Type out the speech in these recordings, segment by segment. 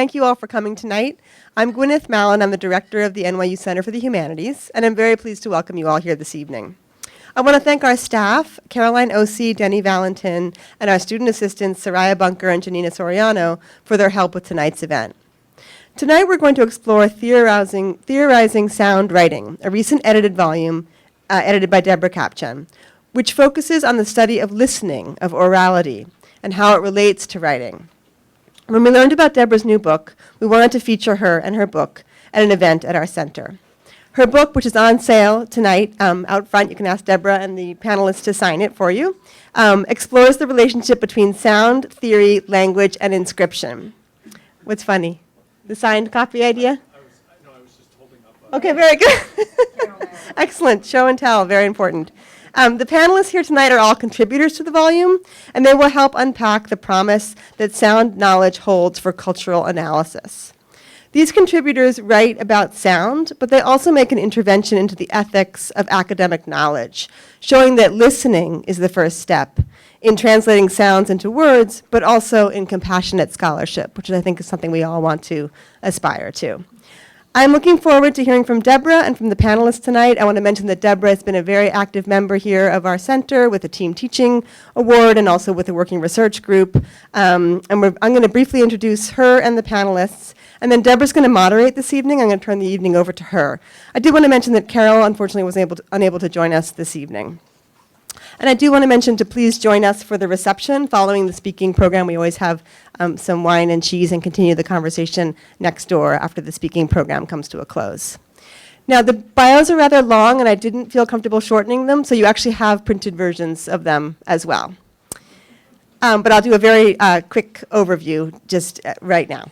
thank you all for coming tonight. I'm Gwyneth Mallon. I'm the director of the NYU Center for the Humanities, and I'm very pleased to welcome you all here this evening. I want to thank our staff, Caroline Osi, Denny Valentin, and our student assistants, Soraya Bunker and Janina Soriano, for their help with tonight's event. Tonight we're going to explore Theorizing Sound Writing, a recent edited volume edited by Deborah Kapchan, which focuses on the study of listening, of orality, and how it relates to writing. When we learned about Deborah's new book, we wanted to feature her and her book at an event at our center. Her book, which is on sale tonight out front, you can ask Deborah and the panelists to sign it for you, explores the relationship between sound, theory, language, and inscription. What's funny? The signed copy idea? I was just holding up. Okay, very good. Excellent. Show and tell, very important. The panelists here tonight are all contributors to the volume, and they will help unpack the promise that sound knowledge holds for cultural analysis. These contributors write about sound, but they also make an intervention into the ethics of academic knowledge, showing that listening is the first step in translating sounds into words, but also in compassionate scholarship, which I think is something we all want to aspire to. I'm looking forward to hearing from Deborah and from the panelists tonight. I want to mention that Deborah has been a very active member here of our center with a Team Teaching Award and also with a working research group. I'm going to briefly introduce her and the panelists, and then Deborah's going to moderate this evening. I'm going to turn the evening over to her. I do want to mention that Carol, unfortunately, was unable to join us this evening. And I do want to mention to please join us for the reception following the speaking program. We always have some wine and cheese and continue the conversation next door after the speaking program comes to a close. Now, the bios are rather long, and I didn't feel comfortable shortening them, so you actually have printed versions of them as well. But I'll do a very quick overview just right now.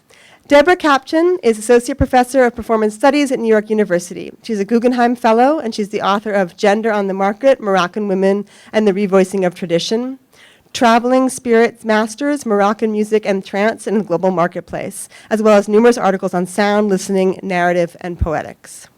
Deborah Kapchan is Associate Professor of Performance Studies at New York University. She's a Guggenheim Fellow, and she's the author of Gender on the Market, Moroccan Women and the Revoicing of Tradition, Traveling Spirits Masters, Moroccan Music and Trance in the Global Marketplace, as well as numerous articles on sound, listening, narrative, and poetics.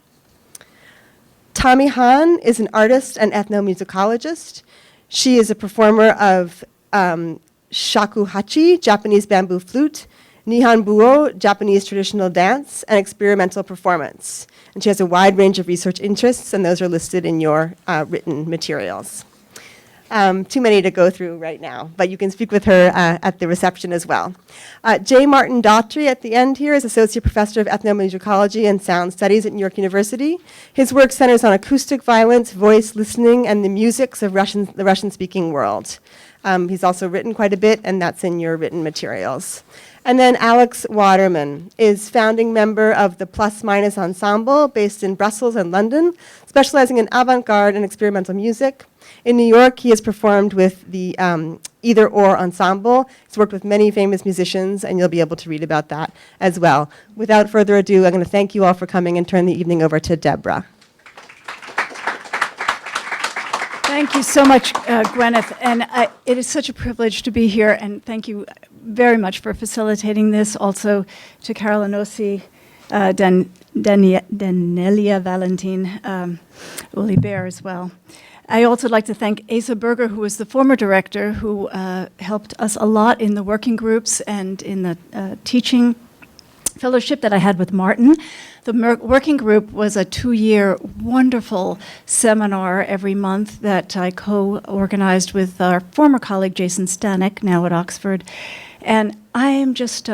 Tomie Hahn is an artist and ethnomusicologist. She is a performer of shakuhachi, Japanese bamboo flute, Nihon Buo, Japanese traditional dance, and experimental performance. And she has a wide range of research interests, and those are listed in your written materials. Too many to go through right now, but you can speak with her at the reception as well. J. Martin Daughtry at the end here is Associate Professor of Ethnomusicology and Sound Studies at New York University. His work centers on acoustic violence, voice, listening, and the musics of the Russian-speaking world. He's also written quite a bit, and that's in your written materials. And then Alex Waterman is founding member of the Plus Minus Ensemble based in Brussels and London, specializing in avant-garde and experimental music. In New York, he has performed with the Either Or Ensemble. He's worked with many famous musicians, and you'll be able to read about that as well. Without further ado, I'm going to thank you all for coming and turn the evening over to Deborah. Thank you so much, Gwyneth. And it is such a privilege to be here, and thank you very much for facilitating this. Also to Caroline Osi, Danielia Valentin, Uli Bear as well. I also like to thank Asa Berger, who was the former director, who helped us a lot in the working groups and in the teaching fellowship that I had with Martin. The working group was a 2-year wonderful seminar every month that I co-organized with our former colleague Jason Stanek, now at Oxford. And I am just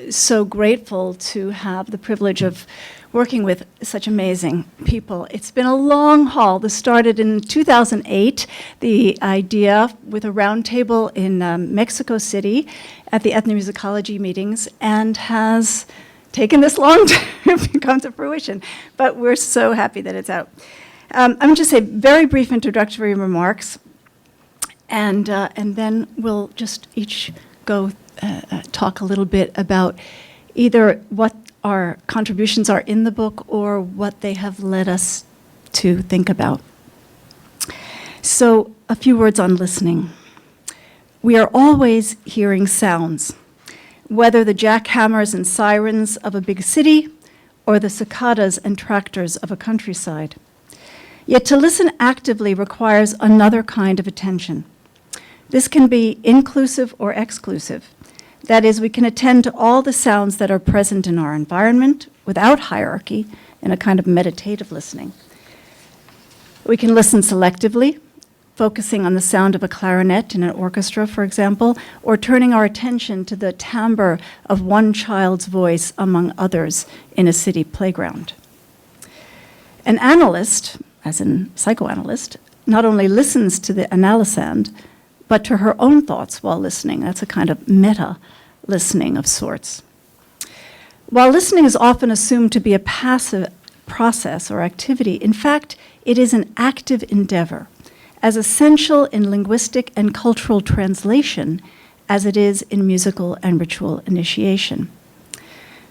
so grateful to have the privilege of working with such amazing people. It's been a long haul. This started in 2008, the idea with a roundtable in Mexico City at the ethnomusicology meetings, and has taken this long to come to fruition. But we're so happy that it's out. I'm going to just say very brief introductory remarks, and then we'll just each go talk a little bit about either what our contributions are in the book or what they have led us to think about. So, a few words on listening. We are always hearing sounds, whether the jackhammers and sirens of a big city or the cicadas and tractors of a countryside. Yet to listen actively requires another kind of attention. This can be inclusive or exclusive, That is, we can attend to all the sounds that are present in our environment without hierarchy in a kind of meditative listening. We can listen selectively, focusing on the sound of a clarinet in an orchestra, for example, or turning our attention to the timbre of one child's voice among others in a city playground. An analyst, as in psychoanalyst, not only listens to the analysand, but to her own thoughts while listening. That's a kind of meta-listening of sorts. While listening is often assumed to be a passive process or activity, in fact, it is an active endeavor, as essential in linguistic and cultural translation as it is in musical and ritual initiation.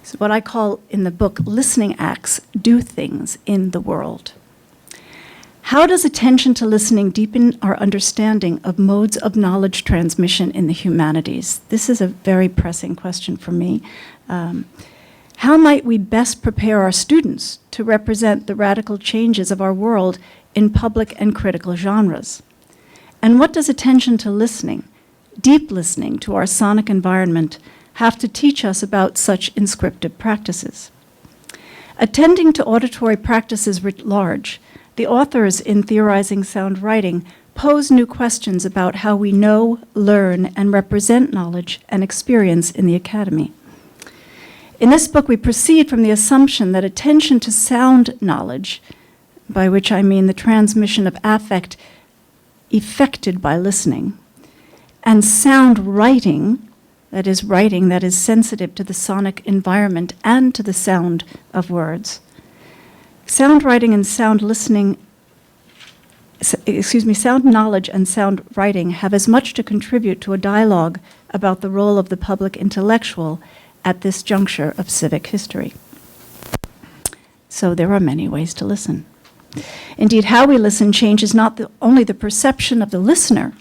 So what I call in the book listening acts do things in the world. How does attention to listening deepen our understanding of modes of knowledge transmission in the humanities? This is a very pressing question for me. How might we best prepare our students to represent the radical changes of our world in public and critical genres? And what does attention to listening, deep listening to our sonic environment, have to teach us about such inscriptive practices? Attending to auditory practices writ large, the authors in Theorizing Sound Writing pose new questions about how we know, learn, and represent knowledge and experience in the academy. In this book, we proceed from the assumption that attention to sound knowledge, by which I mean the transmission of affect effected by listening, and sound writing that is sensitive to the sonic environment and to the sound of words. Sound writing and sound listening, sound knowledge and sound writing have as much to contribute to a dialogue about the role of the public intellectual at this juncture of civic history. So there are many ways to listen. Indeed, how we listen changes not only the perception of the listener,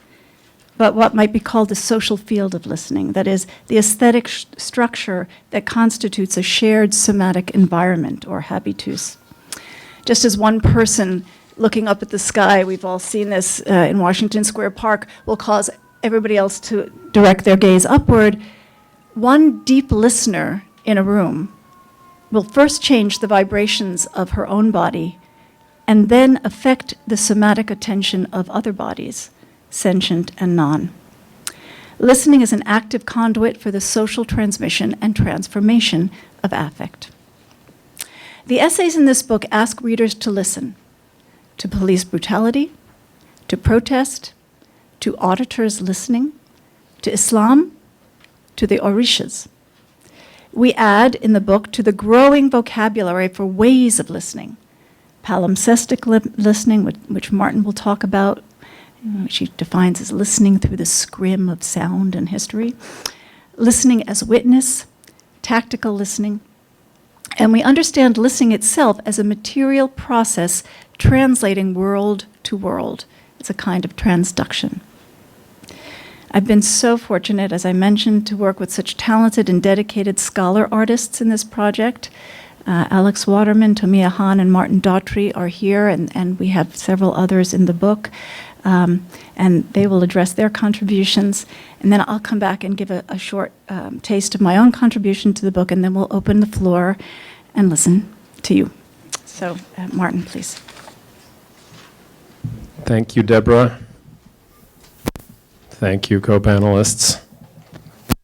but what might be called the social field of listening, that is, the aesthetic structure that constitutes a shared somatic environment or habitus. Just as one person looking up at the sky, we've all seen this in Washington Square Park, will cause everybody else to direct their gaze upward, one deep listener in a room will first change the vibrations of her own body and then affect the somatic attention of other bodies, sentient and non. Listening is an active conduit for the social transmission and transformation of affect. The essays in this book ask readers to listen to police brutality, to protest, to auditors listening, to Islam, to the Orishas. We add in the book to the growing vocabulary for ways of listening, palimpsestic listening, which Martin will talk about, which he defines as listening through the scrim of sound and history, listening as witness, tactical listening, and we understand listening itself as a material process translating world to world. It's a kind of transduction. I've been so fortunate, as I mentioned, to work with such talented and dedicated scholar artists in this project. Alex Waterman, Tomie Hahn, and Martin Daughtry are here, and we have several others in the book. And they will address their contributions. And then I'll come back and give a short taste of my own contribution to the book, and then we'll open the floor and listen to you. So, Martin, please. Thank you, Deborah. Thank you, co-panelists.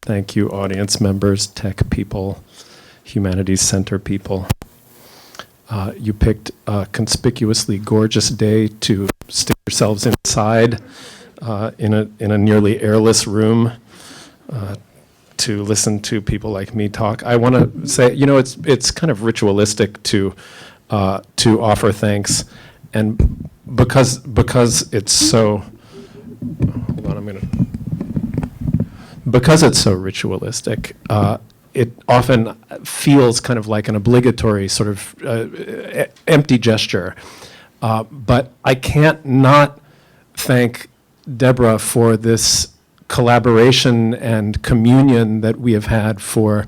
Thank you, audience members, tech people, Humanities Center people. You picked a conspicuously gorgeous day to stick yourselves inside in a nearly airless room to listen to people like me talk. I want to say, it's kind of ritualistic to offer thanks, and because it's so. Hold on, because it's so ritualistic. It often feels kind of like an obligatory sort of empty gesture. But I can't not thank Deborah for this collaboration and communion that we have had for,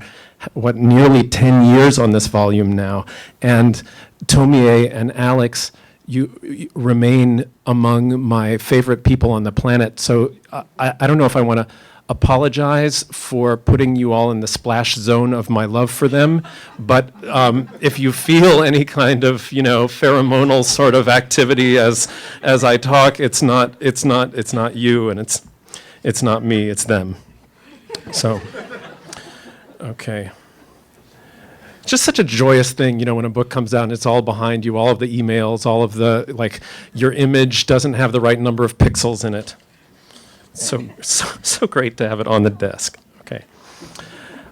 nearly 10 years on this volume now. And Tomie and Alex, you remain among my favorite people on the planet. So I don't know if I want to apologize for putting you all in the splash zone of my love for them, but if you feel any kind of, pheromonal sort of activity as I talk, it's not you, and it's not me, it's them. So, okay. It's just such a joyous thing, when a book comes out and it's all behind you, all of the emails, all of the, your image doesn't have the right number of pixels in it. So great to have it on the desk. Okay.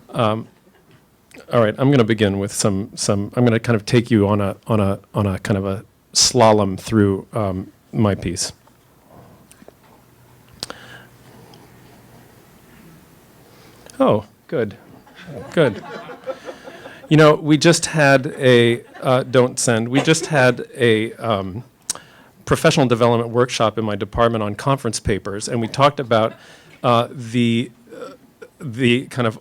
All right, I'm going to begin with some. I'm going to kind of take you on a kind of a slalom through my piece. Oh, good. We just had we just had a professional development workshop in my department on conference papers, and we talked about the kind of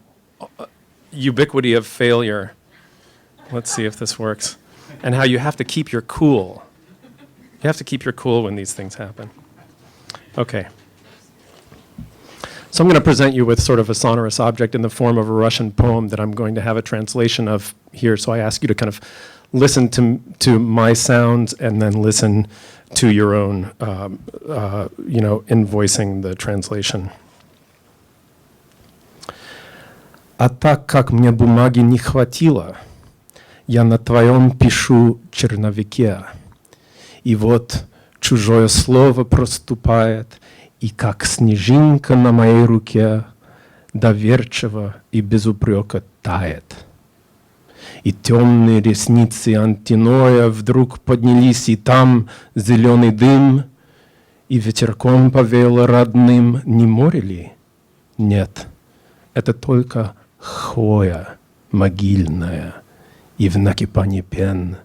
ubiquity of failure. Let's see if this works. And how you have to keep your cool. You have to keep your cool when these things happen. Okay. So I'm going to present you with sort of a sonorous object in the form of a Russian poem that I'm going to have a translation of here. So I ask you to kind of listen to my sounds and then listen to your own, in voicing the translation. А так как мне бумаги не хватило, я на твоем пишу черновике. И вот чужое слово проступает, и как снежинка на моей руке доверчиво и без упрека тает. И темные ресницы антиноя вдруг поднялись, и там зеленый дым, и ветерком повеяло родным. Не море ли? Нет, это только хвоя могильная, и в накипании пен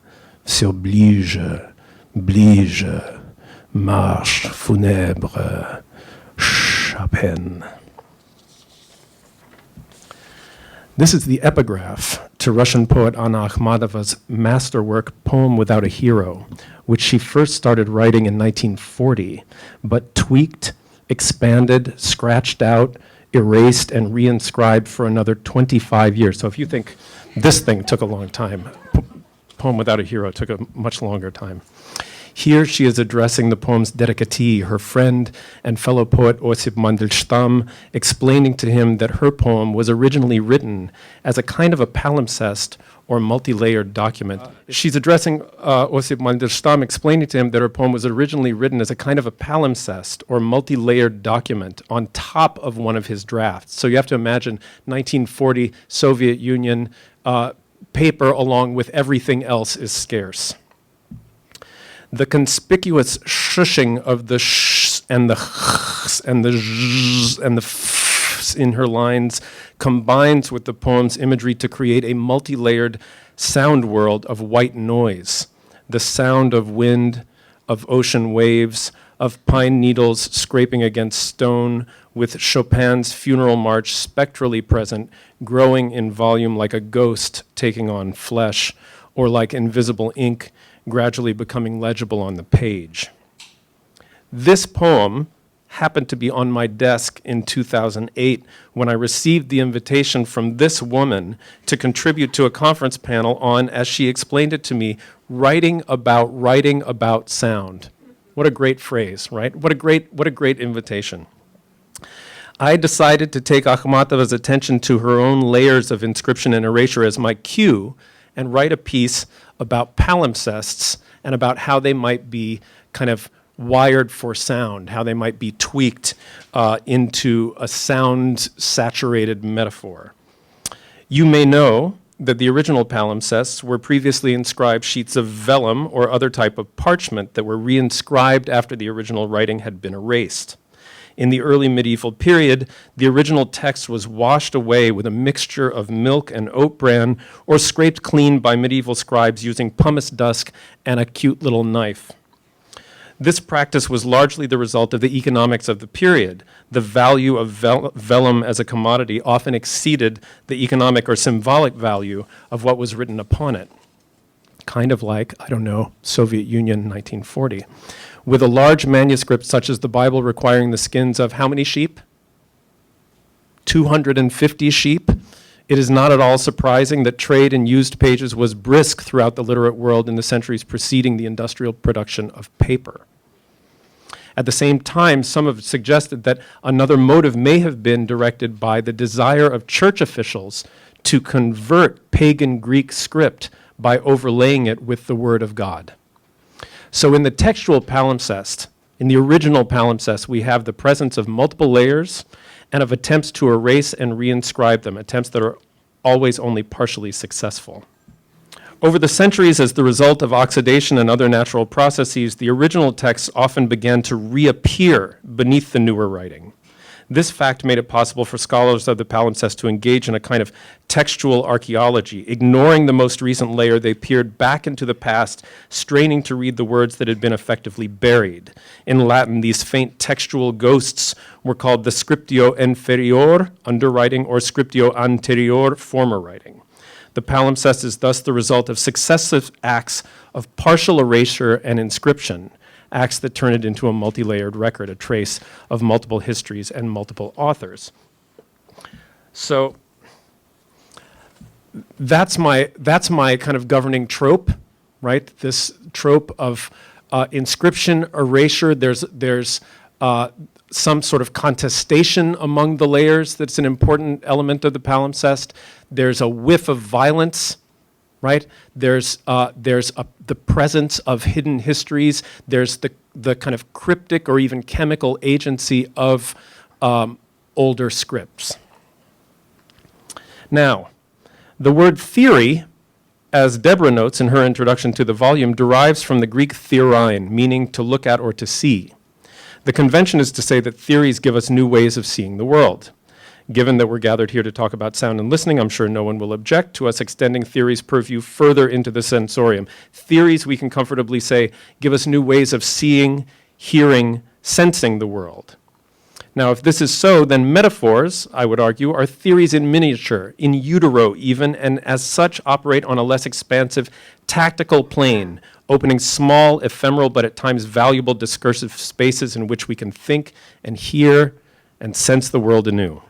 все ближе, ближе, марш фунебре, Chopin. This is the epigraph to Russian poet Anna Akhmatova's masterwork, Poem Without a Hero, which she first started writing in 1940, but tweaked, expanded, scratched out, erased, and reinscribed for another 25 years. So if you think this thing took a long time, Poem Without a Hero took a much longer time. Here she is addressing the poem's dedicatee, her friend and fellow poet Osip Mandelstam, explaining to him that her poem was originally written as a kind of a palimpsest or multi-layered document. She's addressing Osip Mandelstam, explaining to him that her poem was originally written as a kind of a palimpsest or multi-layered document on top of one of his drafts. So you have to imagine 1940 Soviet Union paper along with everything else is scarce. The conspicuous shushing of the sh and the khs and the zhs and the fs in her lines combines with the poem's imagery to create a multi-layered sound world of white noise, the sound of wind, of ocean waves, of pine needles scraping against stone, with Chopin's funeral march spectrally present, growing in volume like a ghost taking on flesh, or like invisible ink gradually becoming legible on the page. This poem happened to be on my desk in 2008 when I received the invitation from this woman to contribute to a conference panel on, as she explained it to me, writing about sound. What a great phrase, right? What a great invitation. I decided to take Akhmatova's attention to her own layers of inscription and erasure as my cue and write a piece about palimpsests and about how they might be kind of wired for sound, how they might be tweaked into a sound-saturated metaphor. You may know that the original palimpsests were previously inscribed sheets of vellum or other type of parchment that were reinscribed after the original writing had been erased. In the early medieval period, the original text was washed away with a mixture of milk and oat bran or scraped clean by medieval scribes using pumice dust and a cute little knife. This practice was largely the result of the economics of the period. The value of vellum as a commodity often exceeded the economic or symbolic value of what was written upon it. Kind of like, Soviet Union 1940. With a large manuscript such as the Bible requiring the skins of how many sheep? 250 sheep, it is not at all surprising that trade in used pages was brisk throughout the literate world in the centuries preceding the industrial production of paper. At the same time, some have suggested that another motive may have been directed by the desire of church officials to convert pagan Greek script by overlaying it with the Word of God. So in the textual palimpsest, in the original palimpsest, we have the presence of multiple layers and of attempts to erase and reinscribe them, attempts that are always only partially successful. Over the centuries, as the result of oxidation and other natural processes, the original texts often began to reappear beneath the newer writing. This fact made it possible for scholars of the palimpsest to engage in a kind of textual archaeology. Ignoring the most recent layer, they peered back into the past, straining to read the words that had been effectively buried. In Latin, these faint textual ghosts were called the scriptio inferior, underwriting, or scriptio anterior, former writing. The palimpsest is thus the result of successive acts of partial erasure and inscription, acts that turn it into a multi-layered record, a trace of multiple histories and multiple authors. So that's my kind of governing trope, right? This trope of inscription, erasure. There's some sort of contestation among the layers that's an important element of the palimpsest. There's a whiff of violence, right? There's the presence of hidden histories. There's the kind of cryptic or even chemical agency of older scripts. Now, the word theory, as Deborah notes in her introduction to the volume, derives from the Greek theorein, meaning to look at or to see. The convention is to say that theories give us new ways of seeing the world. Given that we're gathered here to talk about sound and listening, I'm sure no one will object to us extending theory's purview further into the sensorium. Theories, we can comfortably say, give us new ways of seeing, hearing, sensing the world. Now, if this is so, then metaphors, I would argue, are theories in miniature, in utero even, and as such operate on a less expansive tactical plane, opening small, ephemeral, but at times valuable discursive spaces in which we can think and hear and sense the world anew.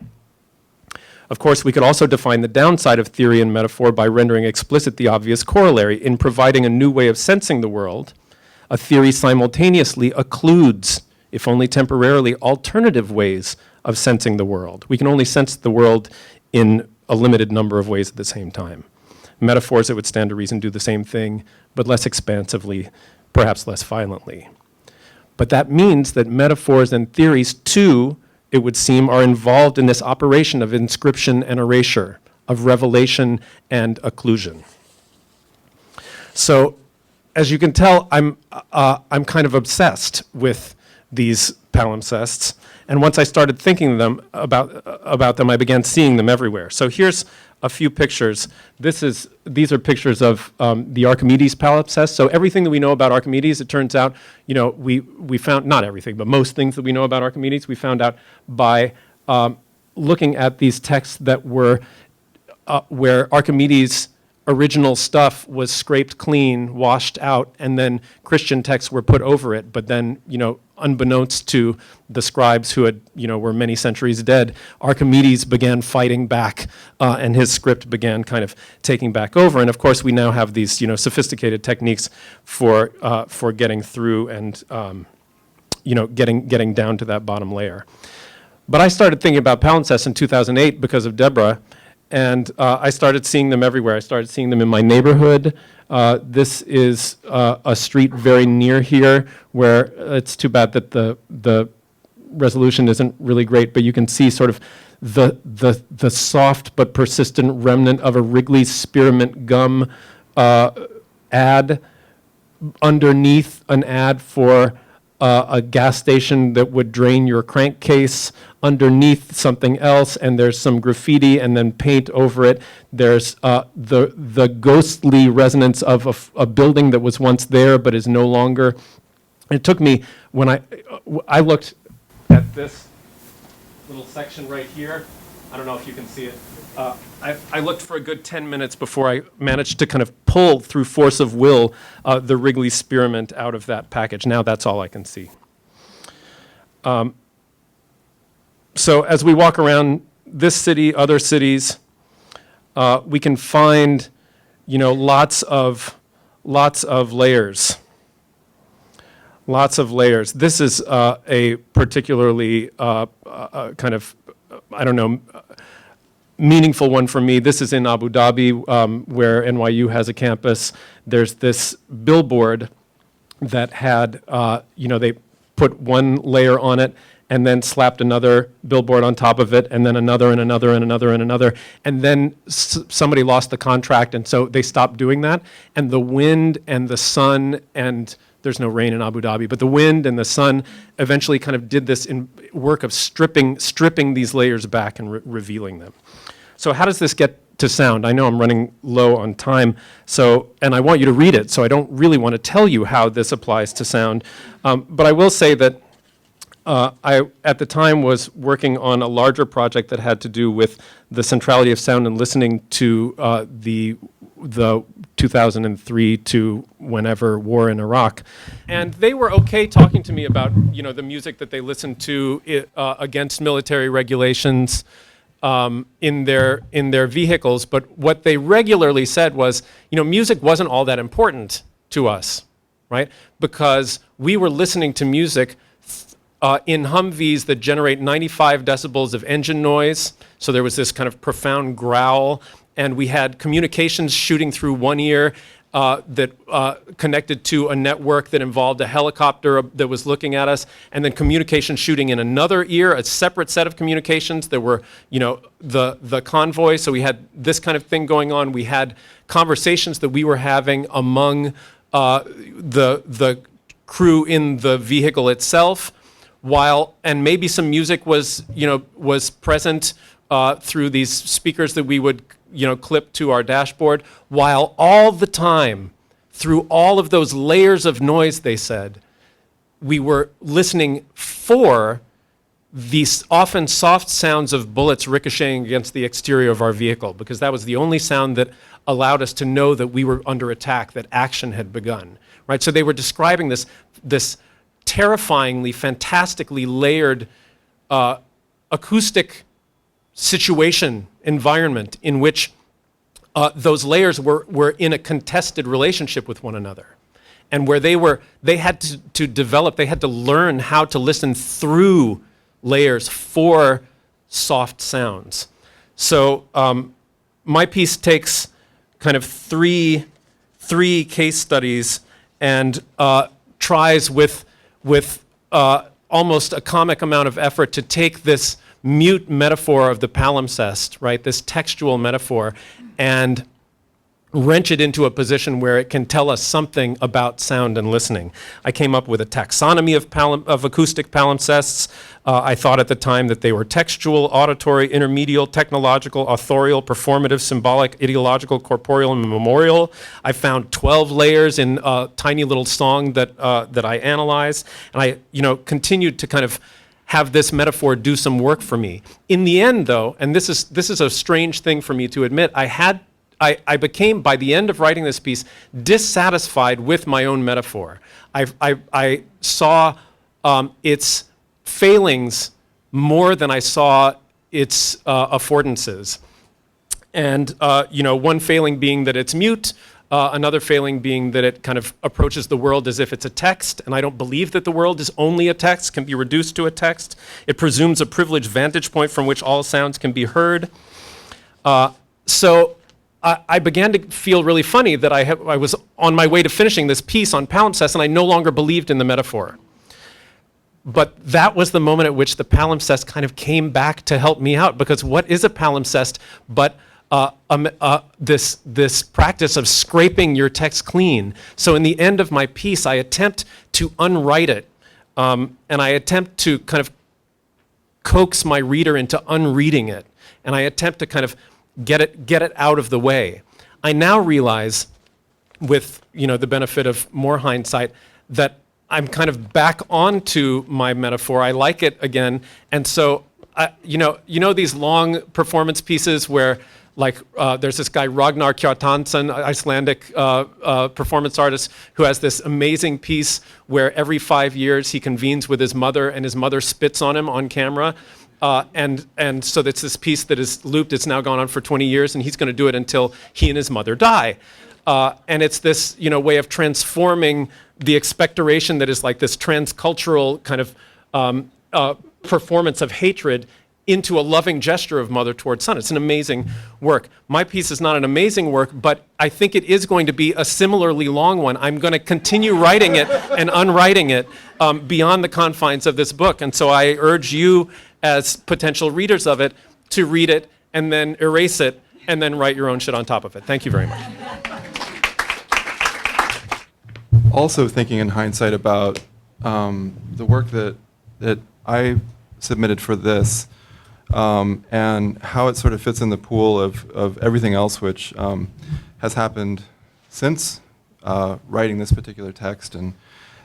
Of course, we could also define the downside of theory and metaphor by rendering explicit the obvious corollary. In providing a new way of sensing the world, a theory simultaneously occludes, if only temporarily, alternative ways of sensing the world. We can only sense the world in a limited number of ways at the same time. Metaphors, it would stand to reason, do the same thing, but less expansively, perhaps less violently. But that means that metaphors and theories, too, it would seem, are involved in this operation of inscription and erasure, of revelation and occlusion. So, as you can tell, I'm kind of obsessed with these palimpsests, and once I started thinking about them, I began seeing them everywhere. So here's a few pictures. These are pictures of the Archimedes Palimpsest. So everything that we know about Archimedes, it turns out, we found, not everything, but most things that we know about Archimedes, we found out by looking at these texts that were, where Archimedes' original stuff was scraped clean, washed out, and then Christian texts were put over it. But then, unbeknownst to the scribes who had, were many centuries dead, Archimedes began fighting back, and his script began kind of taking back over. And of course, we now have these, sophisticated techniques for getting through and, getting down to that bottom layer. But I started thinking about palimpsests in 2008 because of Deborah. And I started seeing them everywhere. I started seeing them in my neighborhood. This is a street very near here where it's too bad that the resolution isn't really great, but you can see sort of the soft but persistent remnant of a Wrigley's spearmint gum ad underneath an ad for a gas station that would drain your crankcase, underneath something else, and there's some graffiti and then paint over it. There's the ghostly resonance of a building that was once there but is no longer. It took me, when I looked at this little section right here, I don't know if you can see it, I looked for a good 10 minutes before I managed to kind of pull through force of will the Wrigley spearmint out of that package. Now that's all I can see. So as we walk around this city, other cities, we can find, lots of layers. Lots of layers. This is a particularly kind of, meaningful one for me. This is in Abu Dhabi, where NYU has a campus. There's this billboard that had, they put one layer on it and then slapped another billboard on top of it, and then another and another and another and another. And then somebody lost the contract, and so they stopped doing that. And the wind and the sun, and there's no rain in Abu Dhabi, but the wind and the sun eventually kind of did this in work of stripping these layers back and revealing them. So how does this get to sound? I know I'm running low on time, and I want you to read it, so I don't really want to tell you how this applies to sound. But I will say that I, at the time, was working on a larger project that had to do with the centrality of sound and listening to the 2003 to whenever war in Iraq. And they were okay talking to me about, the music that they listened to against military regulations in their vehicles. But what they regularly said was, music wasn't all that important to us, right? Because we were listening to music in Humvees that generate 95 decibels of engine noise. So there was this kind of profound growl. And we had communications shooting through one ear that connected to a network that involved a helicopter that was looking at us, and then communication shooting in another ear, a separate set of communications. There were, the convoy. So we had this kind of thing going on. We had conversations that we were having among the crew in the vehicle itself, and maybe some music was present through these speakers that we would clip to our dashboard, while all the time, through all of those layers of noise, they said, we were listening for these often soft sounds of bullets ricocheting against the exterior of our vehicle, because that was the only sound that allowed us to know that we were under attack, that action had begun, right? So they were describing this terrifyingly, fantastically layered acoustic situation, environment in which those layers were in a contested relationship with one another, and where they had to develop, they had to learn how to listen through layers for soft sounds. So my piece takes kind of three case studies and tries with almost a comic amount of effort to take this mute metaphor of the palimpsest, right, this textual metaphor, and wrench it into a position where it can tell us something about sound and listening. I came up with a taxonomy of acoustic palimpsests. I thought at the time that they were textual, auditory, intermedial, technological, authorial, performative, symbolic, ideological, corporeal, and memorial. I found 12 layers in a tiny little song that I analyzed, and I continued to kind of have this metaphor do some work for me. In the end, though, and this is a strange thing for me to admit, I became, by the end of writing this piece, dissatisfied with my own metaphor. I saw its failings more than I saw its affordances. And one failing being that it's mute, another failing being that it kind of approaches the world as if it's a text, and I don't believe that the world is only a text, can be reduced to a text. It presumes a privileged vantage point from which all sounds can be heard. So I began to feel really funny that I was on my way to finishing this piece on palimpsest, and I no longer believed in the metaphor. But that was the moment at which the palimpsest kind of came back to help me out, because what is a palimpsest but this practice of scraping your text clean? So in the end of my piece, I attempt to unwrite it, and I attempt to kind of coax my reader into unreading it, and I attempt to kind of get it out of the way. I now realize, with the benefit of more hindsight, that I'm kind of back onto my metaphor. I like it again, and so these long performance pieces where, like, there's this guy Ragnar Kjartansson, Icelandic performance artist, who has this amazing piece where every 5 years he convenes with his mother, and his mother spits on him on camera. And so it's this piece that is looped. It's now gone on for 20 years, and he's going to do it until he and his mother die. And it's this, way of transforming the expectoration that is like this transcultural kind of performance of hatred into a loving gesture of mother towards son. It's an amazing work. My piece is not an amazing work, but I think it is going to be a similarly long one. I'm going to continue writing it and unwriting it beyond the confines of this book. And so I urge you as potential readers of it to read it and then erase it and then write your own shit on top of it. Thank you very much. Also thinking in hindsight about the work that I submitted for this, and how it sort of fits in the pool of everything else which has happened since writing this particular text and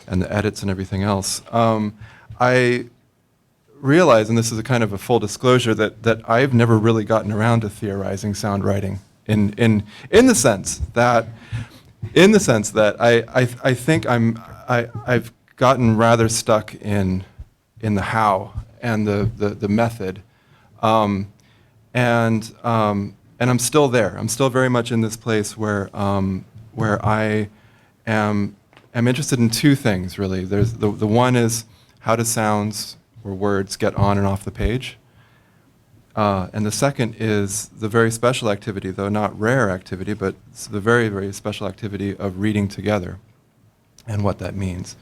the edits and everything else. I realize, and this is a kind of a full disclosure, that I've never really gotten around to theorizing sound writing in the sense that I think I've gotten rather stuck in the how and the method. And I'm still there. I'm still very much in this place where I am interested in two things, really. There's the one is how do sounds or words get on and off the page? And the second is the very special activity, though not rare activity, but it's the very, very special activity of reading together and what that means.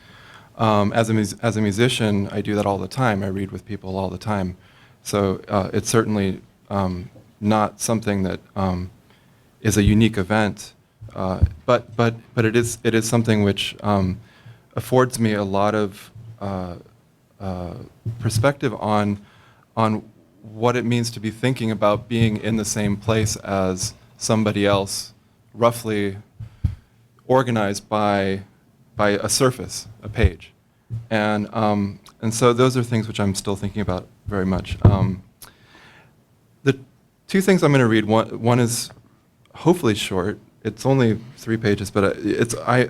As a musician, I do that all the time. I read with people all the time. So it's certainly not something that is a unique event, but it is something which affords me a lot of perspective on what it means to be thinking about being in the same place as somebody else, roughly organized by a surface, a page, and so those are things which I'm still thinking about very much. The two things I'm going to read, one is hopefully short. It's only 3 pages, but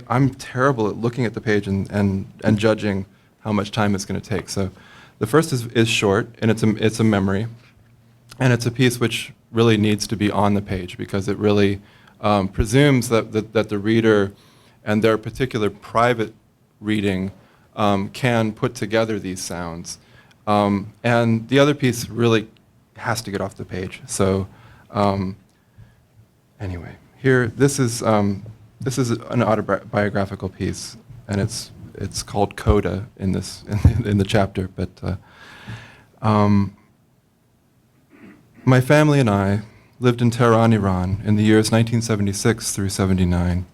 I'm terrible at looking at the page and judging how much time it's going to take. So the first is short, and it's a memory, and it's a piece which really needs to be on the page because it really presumes that the reader and their particular private reading can put together these sounds. And the other piece really has to get off the page. So anyway, here, this is an autobiographical piece, and it's called Coda in the chapter. But my family and I lived in Tehran, Iran, in the years 1976 through 79,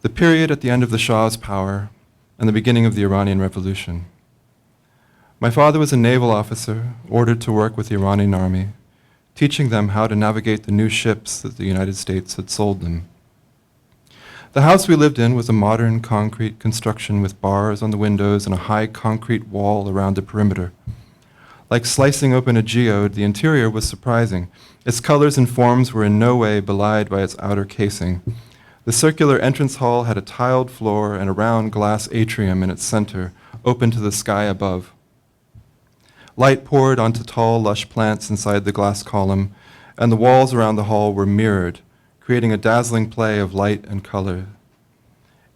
the period at the end of the Shah's power and the beginning of the Iranian Revolution. My father was a naval officer ordered to work with the Iranian army, teaching them how to navigate the new ships that the United States had sold them. The house we lived in was a modern concrete construction with bars on the windows and a high concrete wall around the perimeter. Like slicing open a geode, the interior was surprising. Its colors and forms were in no way belied by its outer casing. The circular entrance hall had a tiled floor and a round glass atrium in its center, open to the sky above. Light poured onto tall, lush plants inside the glass column, and the walls around the hall were mirrored, creating a dazzling play of light and color.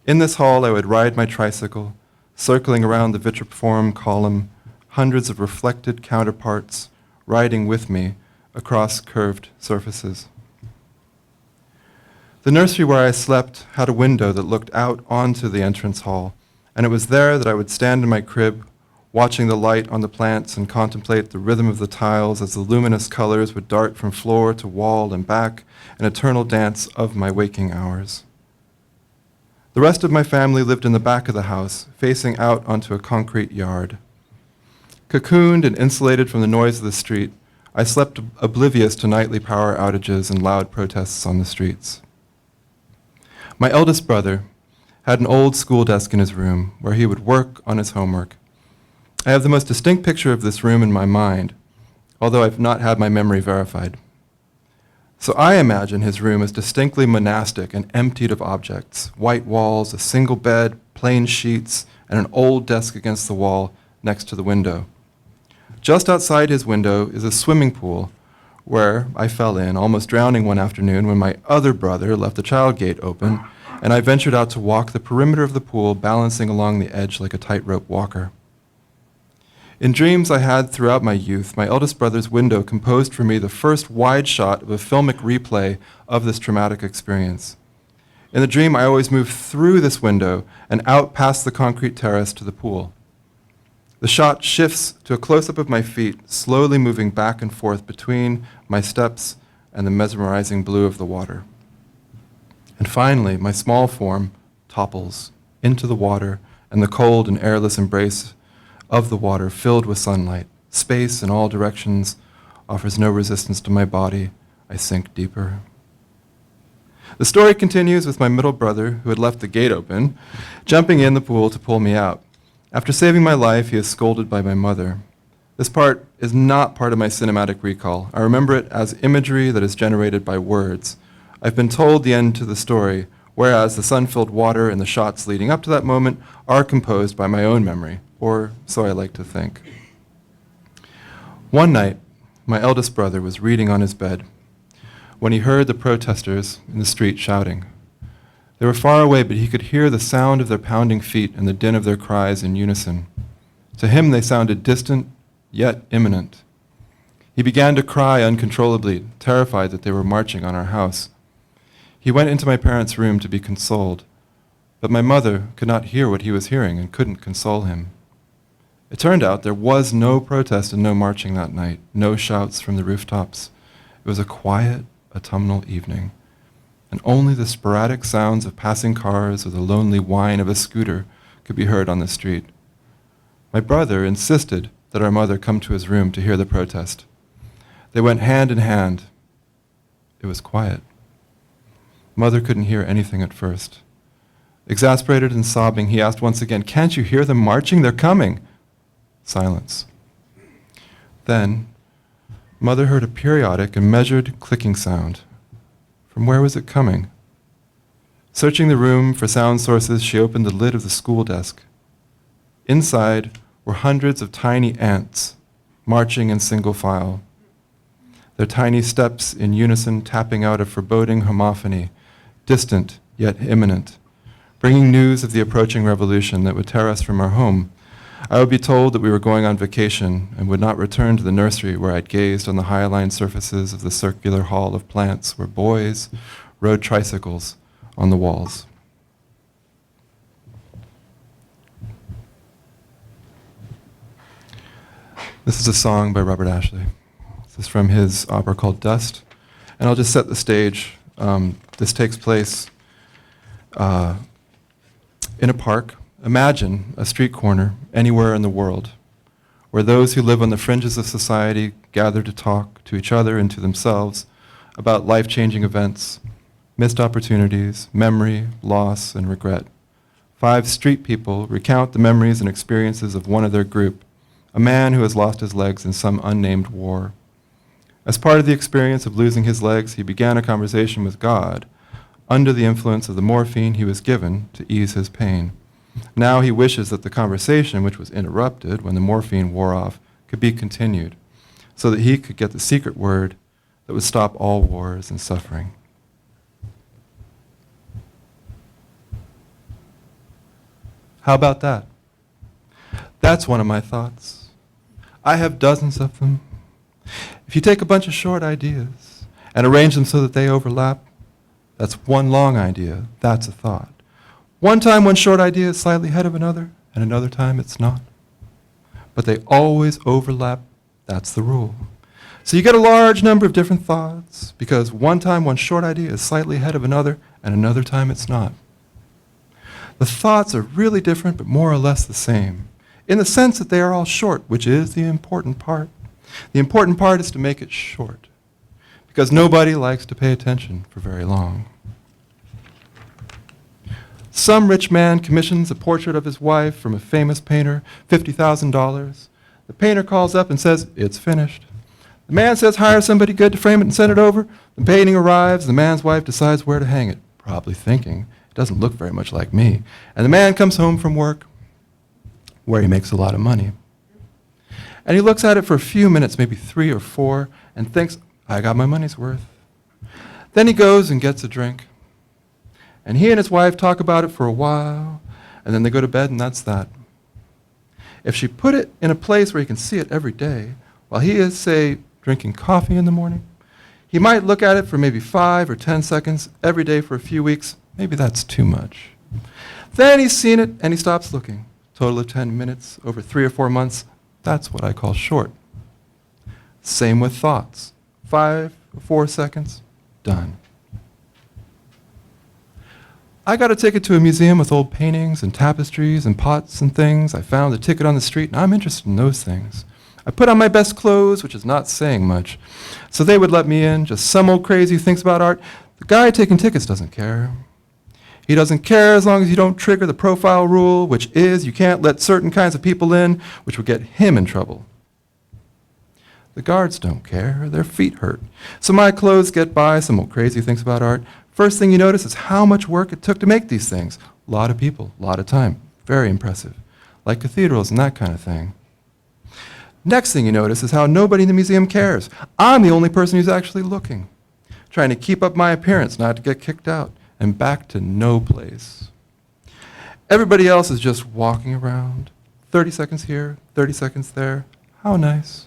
In this hall, I would ride my tricycle, circling around the vitriform column, hundreds of reflected counterparts riding with me across curved surfaces. The nursery where I slept had a window that looked out onto the entrance hall, and it was there that I would stand in my crib, watching the light on the plants and contemplate the rhythm of the tiles as the luminous colors would dart from floor to wall and back, an eternal dance of my waking hours. The rest of my family lived in the back of the house, facing out onto a concrete yard. Cocooned and insulated from the noise of the street, I slept oblivious to nightly power outages and loud protests on the streets. My eldest brother had an old school desk in his room where he would work on his homework. I have the most distinct picture of this room in my mind, although I've not had my memory verified. So I imagine his room as distinctly monastic and emptied of objects, white walls, a single bed, plain sheets, and an old desk against the wall next to the window. Just outside his window is a swimming pool where I fell in, almost drowning one afternoon when my other brother left the child gate open, and I ventured out to walk the perimeter of the pool, balancing along the edge like a tightrope walker. In dreams I had throughout my youth, my eldest brother's window composed for me the first wide shot of a filmic replay of this traumatic experience. In the dream, I always moved through this window and out past the concrete terrace to the pool. The shot shifts to a close-up of my feet, slowly moving back and forth between my steps and the mesmerizing blue of the water. And finally, my small form topples into the water and the cold and airless embrace of the water filled with sunlight. Space in all directions offers no resistance to my body. I sink deeper. The story continues with my middle brother, who had left the gate open, jumping in the pool to pull me out. After saving my life, he is scolded by my mother. This part is not part of my cinematic recall. I remember it as imagery that is generated by words. I've been told the end to the story, whereas the sun-filled water and the shots leading up to that moment are composed by my own memory, or so I like to think. One night, my eldest brother was reading on his bed when he heard the protesters in the street shouting. They were far away, but he could hear the sound of their pounding feet and the din of their cries in unison. To him, they sounded distant, yet imminent. He began to cry uncontrollably, terrified that they were marching on our house. He went into my parents' room to be consoled, but my mother could not hear what he was hearing and couldn't console him. It turned out there was no protest and no marching that night, no shouts from the rooftops. It was a quiet, autumnal evening, and only the sporadic sounds of passing cars or the lonely whine of a scooter could be heard on the street. My brother insisted that our mother come to his room to hear the protest. They went hand in hand. It was quiet. Mother couldn't hear anything at first. Exasperated and sobbing, he asked once again, "Can't you hear them marching? They're coming." Silence. Then, Mother heard a periodic and measured clicking sound. From where was it coming? Searching the room for sound sources, she opened the lid of the school desk. Inside were hundreds of tiny ants, marching in single file. Their tiny steps in unison tapping out a foreboding homophony, distant yet imminent, bringing news of the approaching revolution that would tear us from our home. I would be told that we were going on vacation and would not return to the nursery where I'd gazed on the hyaline surfaces of the circular hall of plants where boys rode tricycles on the walls. This is a song by Robert Ashley. This is from his opera called Dust. And I'll just set the stage. This takes place in a park. Imagine a street corner anywhere in the world where those who live on the fringes of society gather to talk to each other and to themselves about life-changing events, missed opportunities, memory, loss, and regret. 5 street people recount the memories and experiences of one of their group, a man who has lost his legs in some unnamed war. As part of the experience of losing his legs, he began a conversation with God under the influence of the morphine he was given to ease his pain. Now he wishes that the conversation, which was interrupted when the morphine wore off, could be continued, so that he could get the secret word that would stop all wars and suffering. How about that? That's one of my thoughts. I have dozens of them. If you take a bunch of short ideas and arrange them so that they overlap, that's one long idea. That's a thought. One time one short idea is slightly ahead of another, and another time it's not. But they always overlap. That's the rule. So you get a large number of different thoughts, because one time one short idea is slightly ahead of another, and another time it's not. The thoughts are really different, but more or less the same, in the sense that they are all short, which is the important part. The important part is to make it short, because nobody likes to pay attention for very long. Some rich man commissions a portrait of his wife from a famous painter, $50,000. The painter calls up and says, "It's finished." The man says, "Hire somebody good to frame it and send it over." The painting arrives, the man's wife decides where to hang it, probably thinking, "It doesn't look very much like me." And the man comes home from work, where he makes a lot of money. And he looks at it for a few minutes, maybe 3 or 4, and thinks, I got my money's worth. Then he goes and gets a drink. And he and his wife talk about it for a while, and then they go to bed, and that's that. If she put it in a place where he can see it every day, while he is, say, drinking coffee in the morning, he might look at it for maybe 5 or 10 seconds every day for a few weeks. Maybe that's too much. Then he's seen it, and he stops looking. Total of 10 minutes over 3 or 4 months. That's what I call short. Same with thoughts. 5 or 4 seconds, done. I got a ticket to a museum with old paintings and tapestries and pots and things. I found a ticket on the street, and I'm interested in those things. I put on my best clothes, which is not saying much, so they would let me in, just some old crazy who thinks about art. The guy taking tickets doesn't care. He doesn't care as long as you don't trigger the profile rule, which is you can't let certain kinds of people in, which would get him in trouble. The guards don't care. Their feet hurt. So my clothes get by, some old crazy who thinks about art. First thing you notice is how much work it took to make these things. A lot of people, a lot of time. Very impressive. Like cathedrals and that kind of thing. Next thing you notice is how nobody in the museum cares. I'm the only person who's actually looking. Trying to keep up my appearance, not to get kicked out. And back to no place. Everybody else is just walking around. 30 seconds here, 30 seconds there. How nice.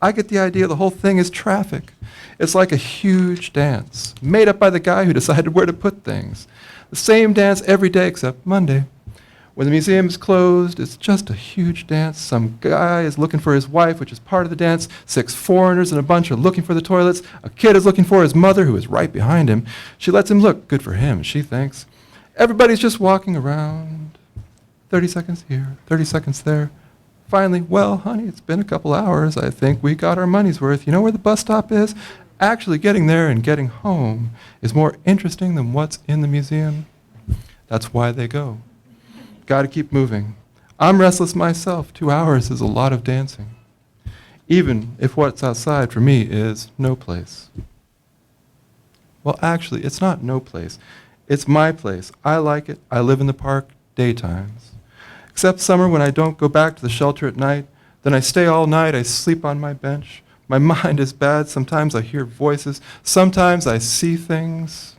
I get the idea the whole thing is traffic. It's like a huge dance, made up by the guy who decided where to put things. The same dance every day except Monday. When the museum is closed, it's just a huge dance. Some guy is looking for his wife, which is part of the dance. 6 foreigners and a bunch are looking for the toilets. A kid is looking for his mother, who is right behind him. She lets him look. Good for him, she thinks. Everybody's just walking around. 30 seconds here, 30 seconds there. Finally, well, honey, it's been a couple hours. I think we got our money's worth. You know where the bus stop is? Actually getting there and getting home is more interesting than what's in the museum. That's why they go. Got to keep moving. I'm restless myself. 2 hours is a lot of dancing. Even if what's outside for me is no place. Well, actually, it's not no place. It's my place. I like it. I live in the park daytimes. Except summer when I don't go back to the shelter at night. Then I stay all night. I sleep on my bench. My mind is bad. Sometimes I hear voices. Sometimes I see things.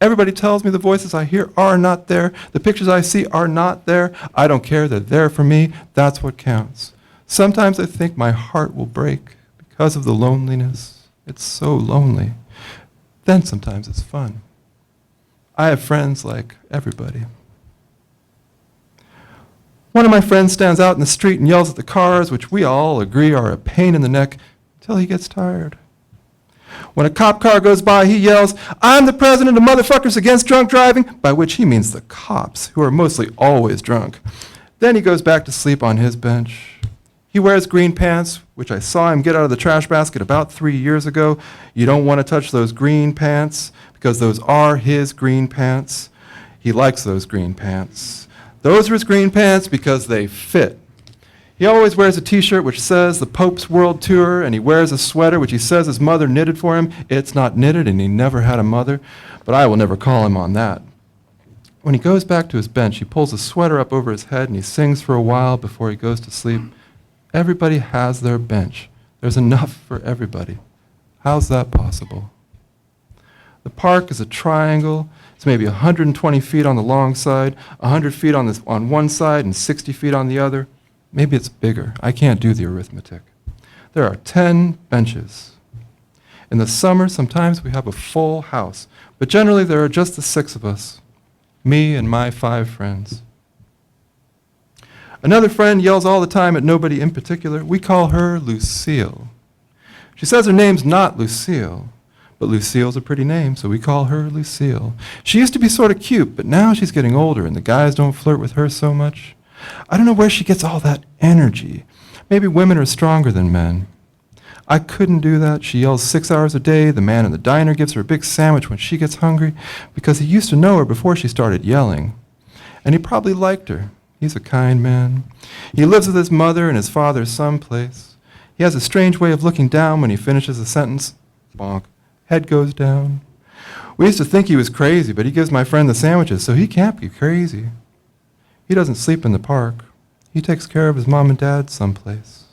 Everybody tells me the voices I hear are not there. The pictures I see are not there. I don't care. They're there for me. That's what counts. Sometimes I think my heart will break because of the loneliness. It's so lonely. Then sometimes it's fun. I have friends like everybody. One of my friends stands out in the street and yells at the cars, which we all agree are a pain in the neck, until he gets tired. When a cop car goes by, he yells, "I'm the president of motherfuckers against drunk driving," by which he means the cops, who are mostly always drunk. Then he goes back to sleep on his bench. He wears green pants, which I saw him get out of the trash basket about 3 years ago. You don't want to touch those green pants, because those are his green pants. He likes those green pants. Those are his green pants because they fit. He always wears a t-shirt which says the Pope's World Tour, and he wears a sweater which he says his mother knitted for him. It's not knitted, and he never had a mother, but I will never call him on that. When he goes back to his bench, he pulls the sweater up over his head, and he sings for a while before he goes to sleep. Everybody has their bench. There's enough for everybody. How's that possible? The park is a triangle. It's maybe 120 feet on the long side, 100 feet on one side, and 60 feet on the other. Maybe it's bigger. I can't do the arithmetic. There are 10 benches. In the summer, sometimes we have a full house, but generally there are just the 6 of us, me and my 5 friends. Another friend yells all the time at nobody in particular. We call her Lucille. She says her name's not Lucille, but Lucille's a pretty name, so we call her Lucille. She used to be sort of cute, but now she's getting older and the guys don't flirt with her so much. I don't know where she gets all that energy. Maybe women are stronger than men. I couldn't do that. She yells 6 hours a day. The man in the diner gives her a big sandwich when she gets hungry because he used to know her before she started yelling. And he probably liked her. He's a kind man. He lives with his mother and his father someplace. He has a strange way of looking down when he finishes a sentence. Bonk. Head goes down. We used to think he was crazy, but he gives my friend the sandwiches, so he can't be crazy. He doesn't sleep in the park. He takes care of his mom and dad someplace.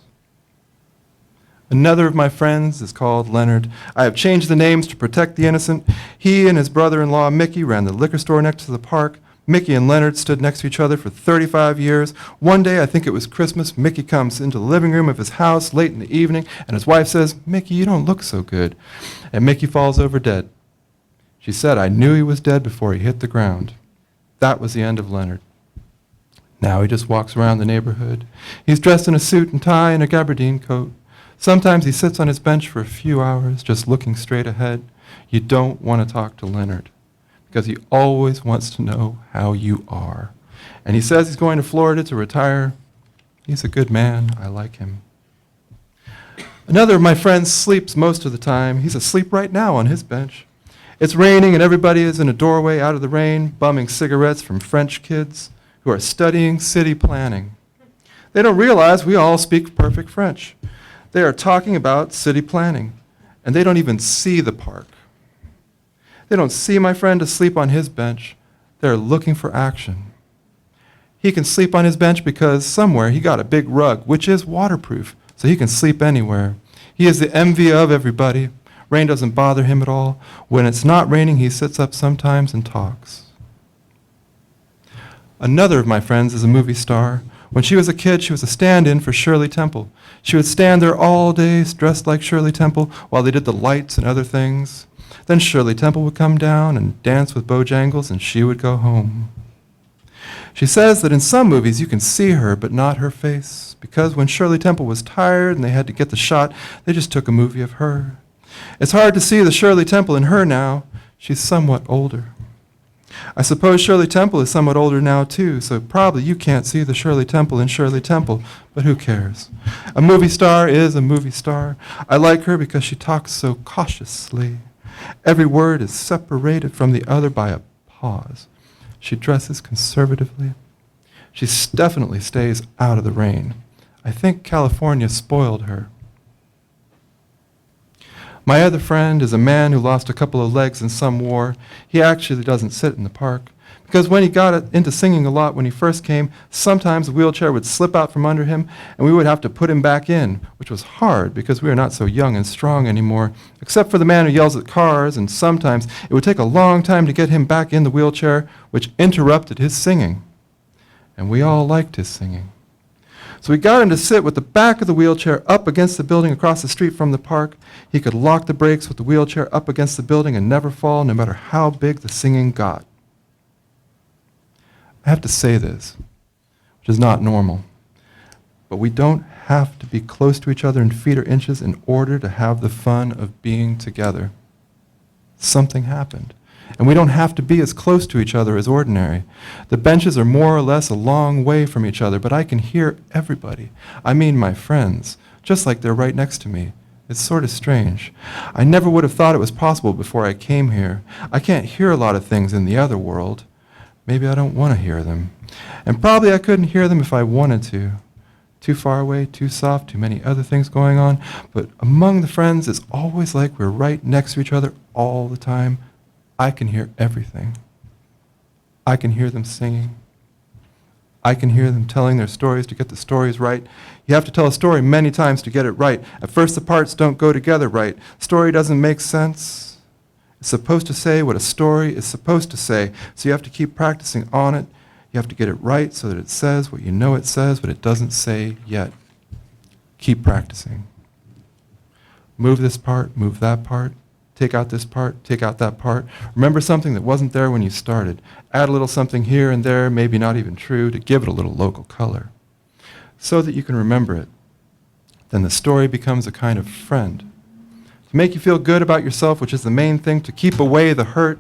Another of my friends is called Leonard. I have changed the names to protect the innocent. He and his brother-in-law, Mickey, ran the liquor store next to the park. Mickey and Leonard stood next to each other for 35 years. One day, I think it was Christmas, Mickey comes into the living room of his house late in the evening, and his wife says, "Mickey, you don't look so good." And Mickey falls over dead. She said, "I knew he was dead before he hit the ground." That was the end of Leonard. Now he just walks around the neighborhood. He's dressed in a suit and tie and a gabardine coat. Sometimes he sits on his bench for a few hours, just looking straight ahead. You don't want to talk to Leonard, because he always wants to know how you are. And he says he's going to Florida to retire. He's a good man. I like him. Another of my friends sleeps most of the time. He's asleep right now on his bench. It's raining and everybody is in a doorway out of the rain, bumming cigarettes from French kids who are studying city planning. They don't realize we all speak perfect French. They are talking about city planning, and they don't even see the park. They don't see my friend asleep on his bench. They're looking for action. He can sleep on his bench because somewhere he got a big rug, which is waterproof, so he can sleep anywhere. He is the envy of everybody. Rain doesn't bother him at all. When it's not raining, he sits up sometimes and talks. Another of my friends is a movie star. When she was a kid, she was a stand-in for Shirley Temple. She would stand there all day dressed like Shirley Temple while they did the lights and other things. Then Shirley Temple would come down and dance with Bojangles, and she would go home. She says that in some movies you can see her, but not her face, because when Shirley Temple was tired and they had to get the shot, they just took a movie of her. It's hard to see the Shirley Temple in her now. She's somewhat older. I suppose Shirley Temple is somewhat older now, too, so probably you can't see the Shirley Temple in Shirley Temple, but who cares? A movie star is a movie star. I like her because she talks so cautiously. Every word is separated from the other by a pause. She dresses conservatively. She definitely stays out of the rain. I think California spoiled her. My other friend is a man who lost a couple of legs in some war. He actually doesn't sit in the park, because when he got into singing a lot when he first came, sometimes the wheelchair would slip out from under him, and we would have to put him back in, which was hard because we are not so young and strong anymore, except for the man who yells at cars, and sometimes it would take a long time to get him back in the wheelchair, which interrupted his singing. And we all liked his singing. So we got him to sit with the back of the wheelchair up against the building across the street from the park. He could lock the brakes with the wheelchair up against the building and never fall, no matter how big the singing got. I have to say this, which is not normal, but we don't have to be close to each other in feet or inches in order to have the fun of being together. Something happened. And we don't have to be as close to each other as ordinary. The benches are more or less a long way from each other, but I can hear everybody. I mean my friends, just like they're right next to me. It's sort of strange. I never would have thought it was possible before I came here. I can't hear a lot of things in the other world. Maybe I don't want to hear them. And probably I couldn't hear them if I wanted to. Too far away, too soft, too many other things going on. But among the friends, it's always like we're right next to each other all the time. I can hear everything. I can hear them singing. I can hear them telling their stories to get the stories right. You have to tell a story many times to get it right. At first, the parts don't go together right. Story doesn't make sense. It's supposed to say what a story is supposed to say, so you have to keep practicing on it. You have to get it right so that it says what you know it says, but it doesn't say yet. Keep practicing. Move this part, move that part. Take out this part, take out that part. Remember something that wasn't there when you started. Add a little something here and there, maybe not even true, to give it a little local color, so that you can remember it. Then the story becomes a kind of friend. To make you feel good about yourself, which is the main thing, to keep away the hurt,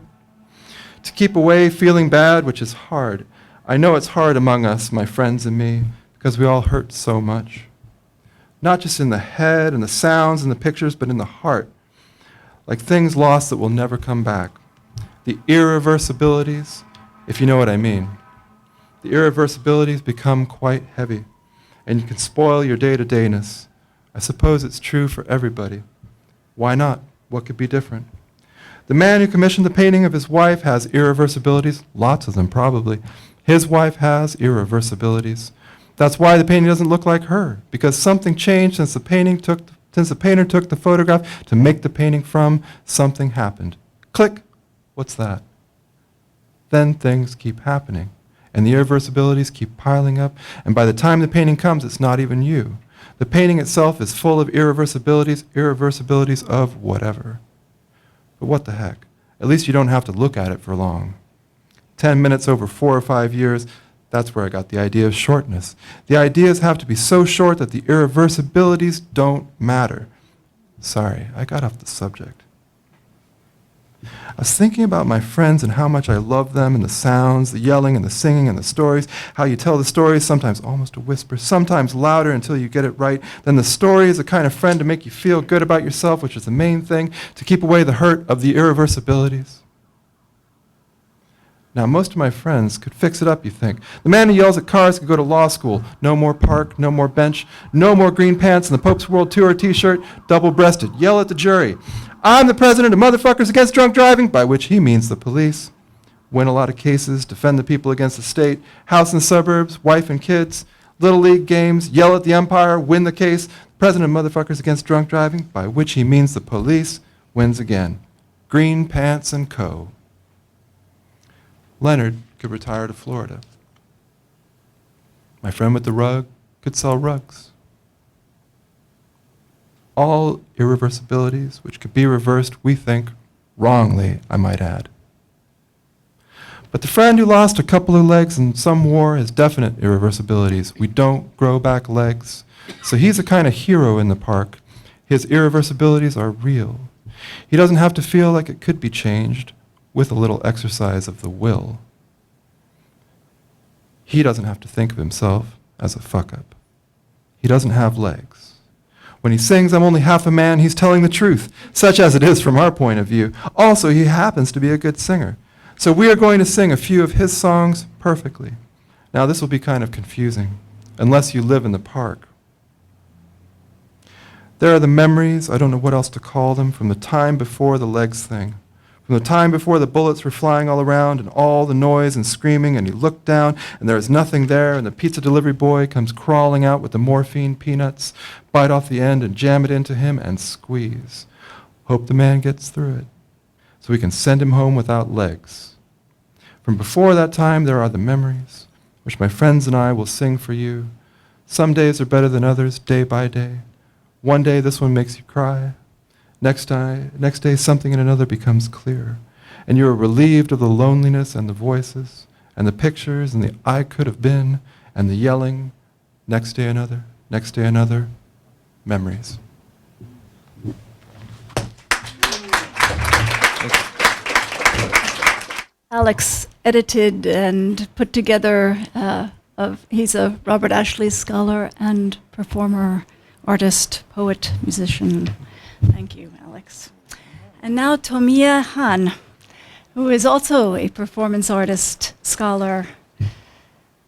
to keep away feeling bad, which is hard. I know it's hard among us, my friends and me, because we all hurt so much. Not just in the head and the sounds and the pictures, but in the heart. Like things lost that will never come back. The irreversibilities, if you know what I mean. The irreversibilities become quite heavy, and you can spoil your day-to-dayness. I suppose it's true for everybody. Why not? What could be different? The man who commissioned the painting of his wife has irreversibilities, lots of them probably. His wife has irreversibilities. That's why the painting doesn't look like her, because something changed since the painting took since the painter took the photograph to make the painting from, something happened. Click. What's that? Then things keep happening, and the irreversibilities keep piling up, and by the time the painting comes, it's not even you. The painting itself is full of irreversibilities of whatever. But what the heck? At least you don't have to look at it for long. 10 minutes over 4 or 5 years, that's where I got the idea of shortness. The ideas have to be so short that the irreversibilities don't matter. Sorry, I got off the subject. I was thinking about my friends and how much I love them and the sounds, the yelling and the singing and the stories, how you tell the stories, sometimes almost a whisper, sometimes louder until you get it right. Then the story is the kind of friend to make you feel good about yourself, which is the main thing, to keep away the hurt of the irreversibilities. Now, most of my friends could fix it up, you think. The man who yells at cars could go to law school. No more park, no more bench, no more green pants and the Pope's World Tour t-shirt, double-breasted. Yell at the jury. I'm the president of Motherfuckers Against Drunk Driving, by which he means the police. Win a lot of cases, defend the people against the state, house in the suburbs, wife and kids, little league games, yell at the umpire, win the case. President of Motherfuckers Against Drunk Driving, by which he means the police, wins again. Green pants and co. Leonard could retire to Florida. My friend with the rug could sell rugs. All irreversibilities which could be reversed, we think, wrongly, I might add. But the friend who lost a couple of legs in some war has definite irreversibilities. We don't grow back legs. So he's a kind of hero in the park. His irreversibilities are real. He doesn't have to feel like it could be changed with a little exercise of the will. He doesn't have to think of himself as a fuck-up. He doesn't have legs. When he sings, I'm only half a man, he's telling the truth, such as it is from our point of view. Also, he happens to be a good singer. So we are going to sing a few of his songs perfectly. Now, this will be kind of confusing, unless you live in the park. There are the memories, I don't know what else to call them, from the time before the legs thing. From the time before the bullets were flying all around and all the noise and screaming, and you look down and there is nothing there, and the pizza delivery boy comes crawling out with the morphine peanuts, bite off the end and jam it into him and squeeze. Hope the man gets through it, so we can send him home without legs. From before that time, there are the memories, which my friends and I will sing for you. Some days are better than others, day by day. One day this one makes you cry. Next day, something in another becomes clear, and you are relieved of the loneliness and the voices, and the pictures, and the I could have been, and the yelling. Next day another, memories. Alex edited and put together, he's a Robert Ashley scholar and performer, artist, poet, musician. Thank you, Alex. And now Tomie Hahn, who is also a performance artist, scholar,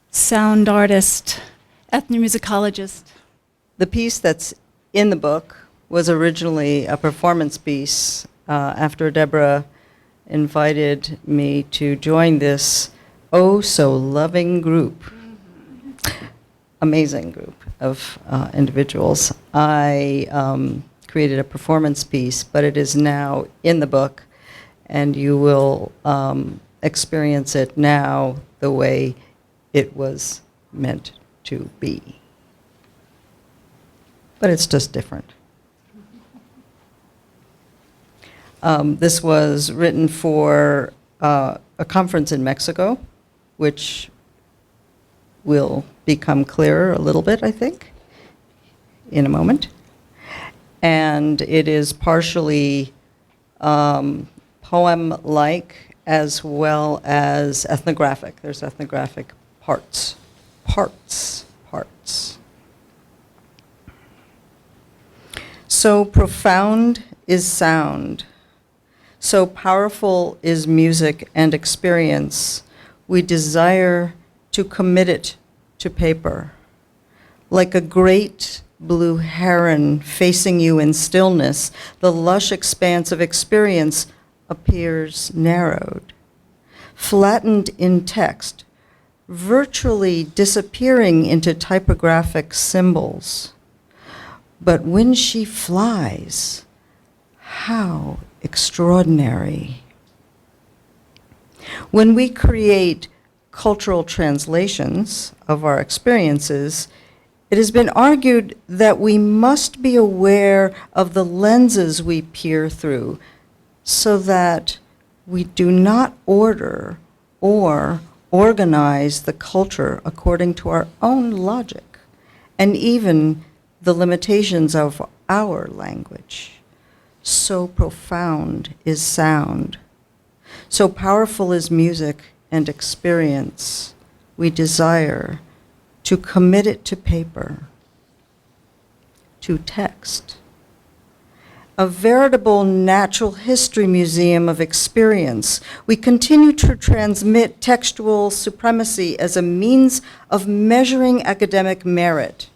sound artist, ethnomusicologist. The piece that's in the book was originally a performance piece after Deborah invited me to join this oh so loving group, amazing group of individuals. I created a performance piece, but it is now in the book, and you will experience it now the way it was meant to be. But it's just different. This was written for a conference in Mexico, which will become clearer a little bit, I think, in a moment. And it is partially poem-like as well as ethnographic. There's ethnographic parts. So profound is sound. So powerful is music and experience. We desire to commit it to paper. Like a great blue heron facing you in stillness, the lush expanse of experience appears narrowed, flattened in text, virtually disappearing into typographic symbols. But when she flies, how extraordinary. When we create cultural translations of our experiences, it has been argued that we must be aware of the lenses we peer through so that we do not order or organize the culture according to our own logic and even the limitations of our language. So profound is sound. So powerful is music and experience. We desire to commit it to paper, to text. A veritable natural history museum of experience. We continue to transmit textual supremacy as a means of measuring academic merit.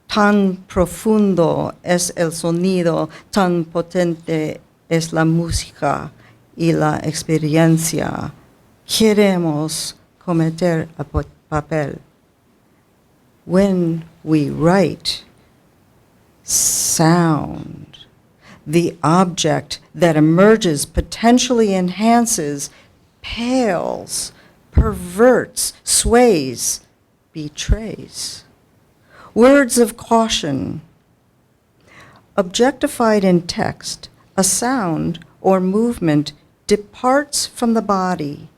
Tan profundo es el sonido, tan potente es la música y la experiencia. Queremos cometer a papel. When we write, sound, the object that emerges potentially enhances, pales, perverts, sways, betrays. Words of caution. Objectified in text, a sound or movement departs from the body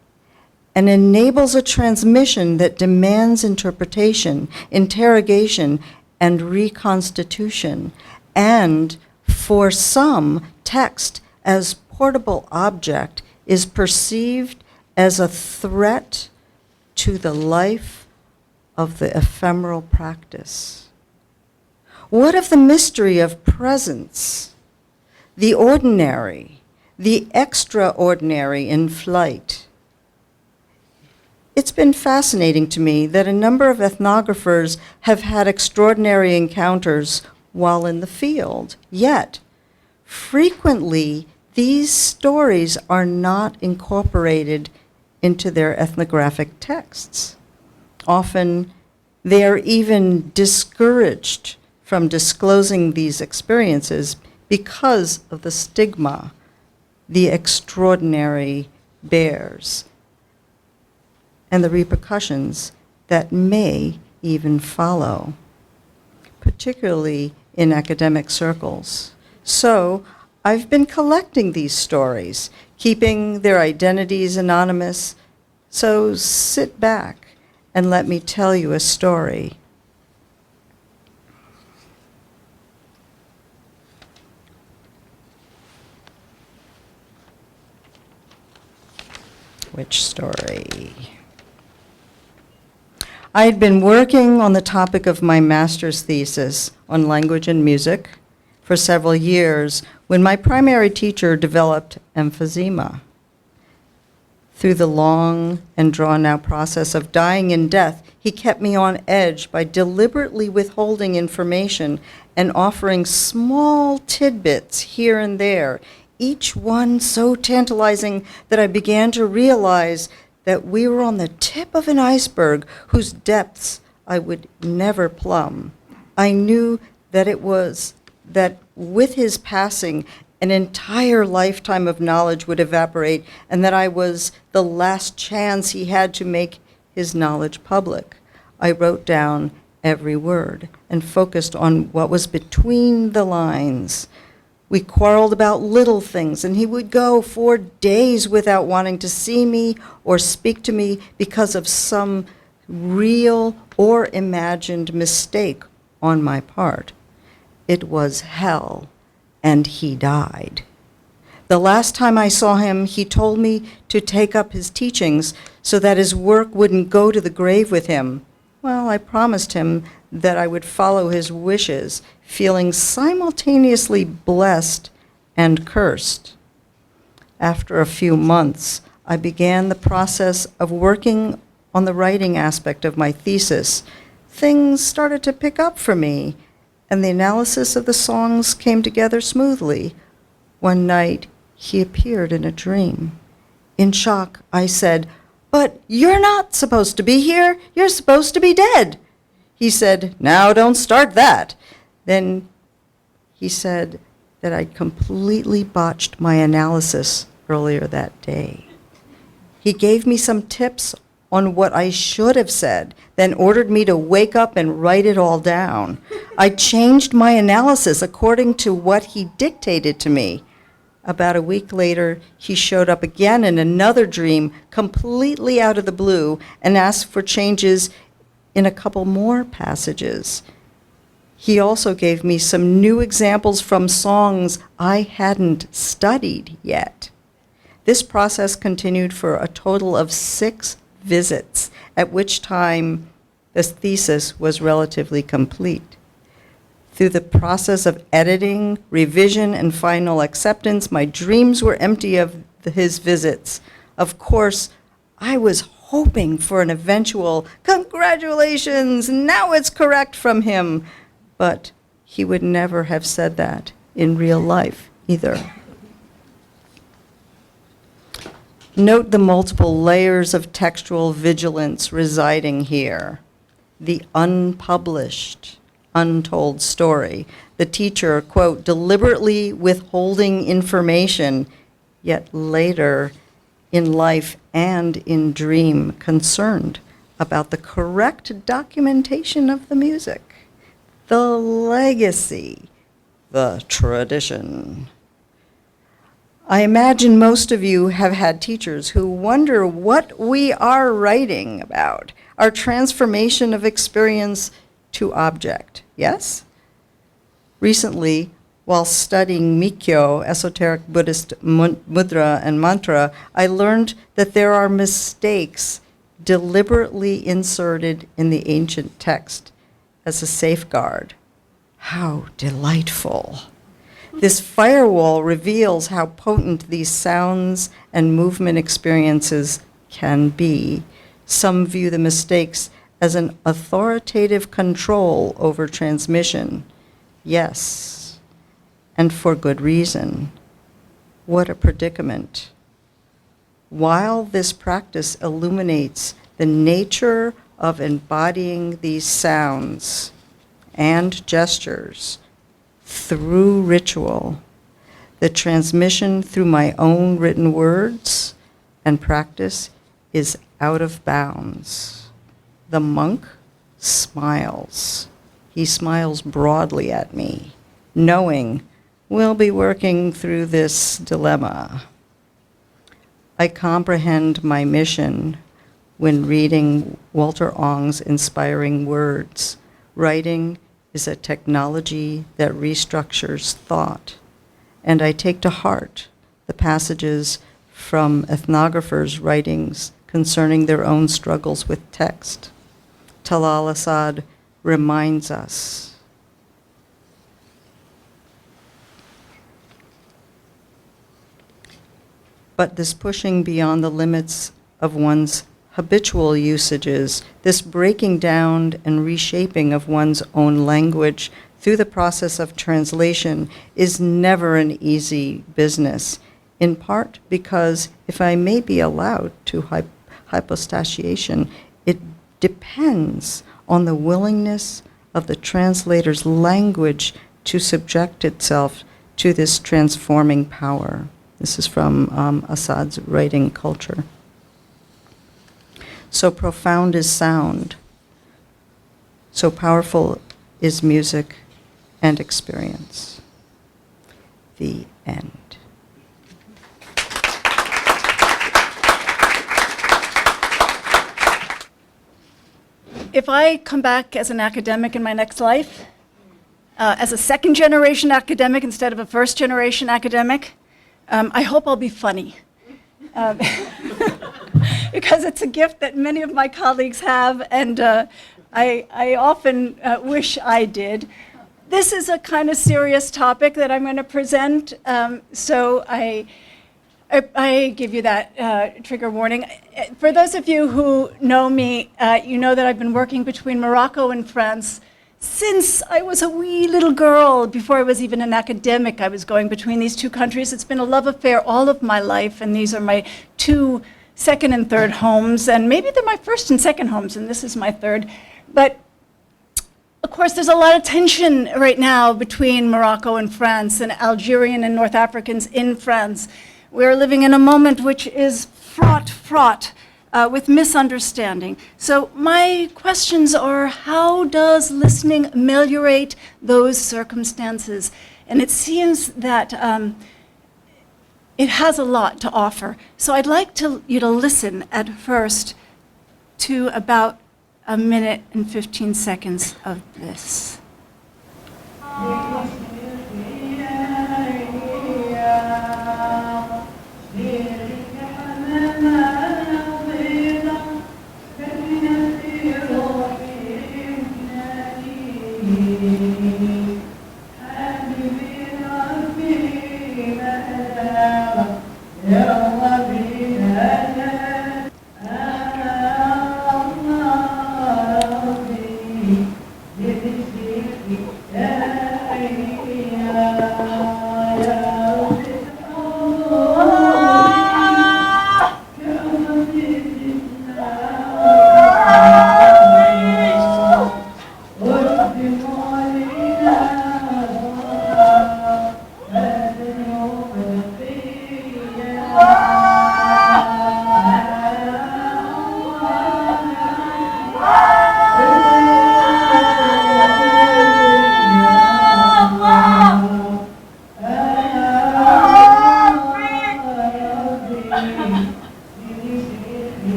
and enables a transmission that demands interpretation, interrogation, and reconstitution. And for some, text as portable object is perceived as a threat to the life of the ephemeral practice. What of the mystery of presence, the ordinary, the extraordinary in flight? It's been fascinating to me that a number of ethnographers have had extraordinary encounters while in the field, yet frequently these stories are not incorporated into their ethnographic texts. Often they are even discouraged from disclosing these experiences because of the stigma the extraordinary bears and the repercussions that may even follow, particularly in academic circles. So I've been collecting these stories, keeping their identities anonymous. So sit back and let me tell you a story. Which story? I had been working on the topic of my master's thesis on language and music for several years when my primary teacher developed emphysema. Through the long and drawn-out process of dying in death, he kept me on edge by deliberately withholding information and offering small tidbits here and there, each one so tantalizing that I began to realize that we were on the tip of an iceberg whose depths I would never plumb. I knew that it was that with his passing, an entire lifetime of knowledge would evaporate, and that I was the last chance he had to make his knowledge public. I wrote down every word and focused on what was between the lines. We quarreled about little things, and he would go for days without wanting to see me or speak to me because of some real or imagined mistake on my part. It was hell, and he died. The last time I saw him, he told me to take up his teachings so that his work wouldn't go to the grave with him. Well, I promised him that I would follow his wishes, feeling simultaneously blessed and cursed. After a few months, I began the process of working on the writing aspect of my thesis. Things started to pick up for me, and the analysis of the songs came together smoothly. One night, he appeared in a dream. In shock, I said, "But you're not supposed to be here. You're supposed to be dead." He said, "Now don't start that." Then he said that I'd completely botched my analysis earlier that day. He gave me some tips on what I should have said, then ordered me to wake up and write it all down. I changed my analysis according to what he dictated to me. About a week later, he showed up again in another dream, completely out of the blue, and asked for changes in a couple more passages. He also gave me some new examples from songs I hadn't studied yet. This process continued for a total of 6 visits, at which time the thesis was relatively complete. Through the process of editing, revision, and final acceptance, my dreams were empty of his visits. Of course, I was hoping for an eventual "Congratulations, now it's correct" from him, but he would never have said that in real life either. Note the multiple layers of textual vigilance residing here. The unpublished, untold story. The teacher, quote, deliberately withholding information, yet later in life and in dream concerned about the correct documentation of the music. The legacy, the tradition. I imagine most of you have had teachers who wonder what we are writing about, our transformation of experience to object, yes? Recently, while studying Mikkyo, esoteric Buddhist mudra and mantra, I learned that there are mistakes deliberately inserted in the ancient text as a safeguard. How delightful. This firewall reveals how potent these sounds and movement experiences can be. Some view the mistakes as an authoritative control over transmission. Yes, and for good reason. What a predicament. While this practice illuminates the nature of embodying these sounds and gestures through ritual, the transmission through my own written words and practice is out of bounds. The monk smiles. He smiles broadly at me, knowing we'll be working through this dilemma. I comprehend my mission when reading Walter Ong's inspiring words. Writing is a technology that restructures thought, and I take to heart the passages from ethnographers' writings concerning their own struggles with text. Talal Asad reminds us. But this pushing beyond the limits of one's habitual usages, this breaking down and reshaping of one's own language through the process of translation is never an easy business, in part because, if I may be allowed to hypostatiation, it depends on the willingness of the translator's language to subject itself to this transforming power. This is from Assad's writing culture. So profound is sound, so powerful is music and experience. The end. If I come back as an academic in my next life, as a second-generation academic instead of a first-generation academic, I hope I'll be funny. Because it's a gift that many of my colleagues have, and I often wish I did. This is a kind of serious topic that I'm going to present, so I give you that trigger warning. For those of you who know me, you know that I've been working between Morocco and France since I was a wee little girl. Before I was even an academic, I was going between these two countries. It's been a love affair all of my life, and these are my two second and third homes, and maybe they're my first and second homes, and this is my third. But Of course, there's a lot of tension right now between Morocco and France and Algerian and North Africans in France. We're living in a moment which is fraught with misunderstanding. So my questions are, how does listening ameliorate those circumstances? And it seems that it has a lot to offer. So I'd like you to listen at first to about a minute and 15 seconds of this.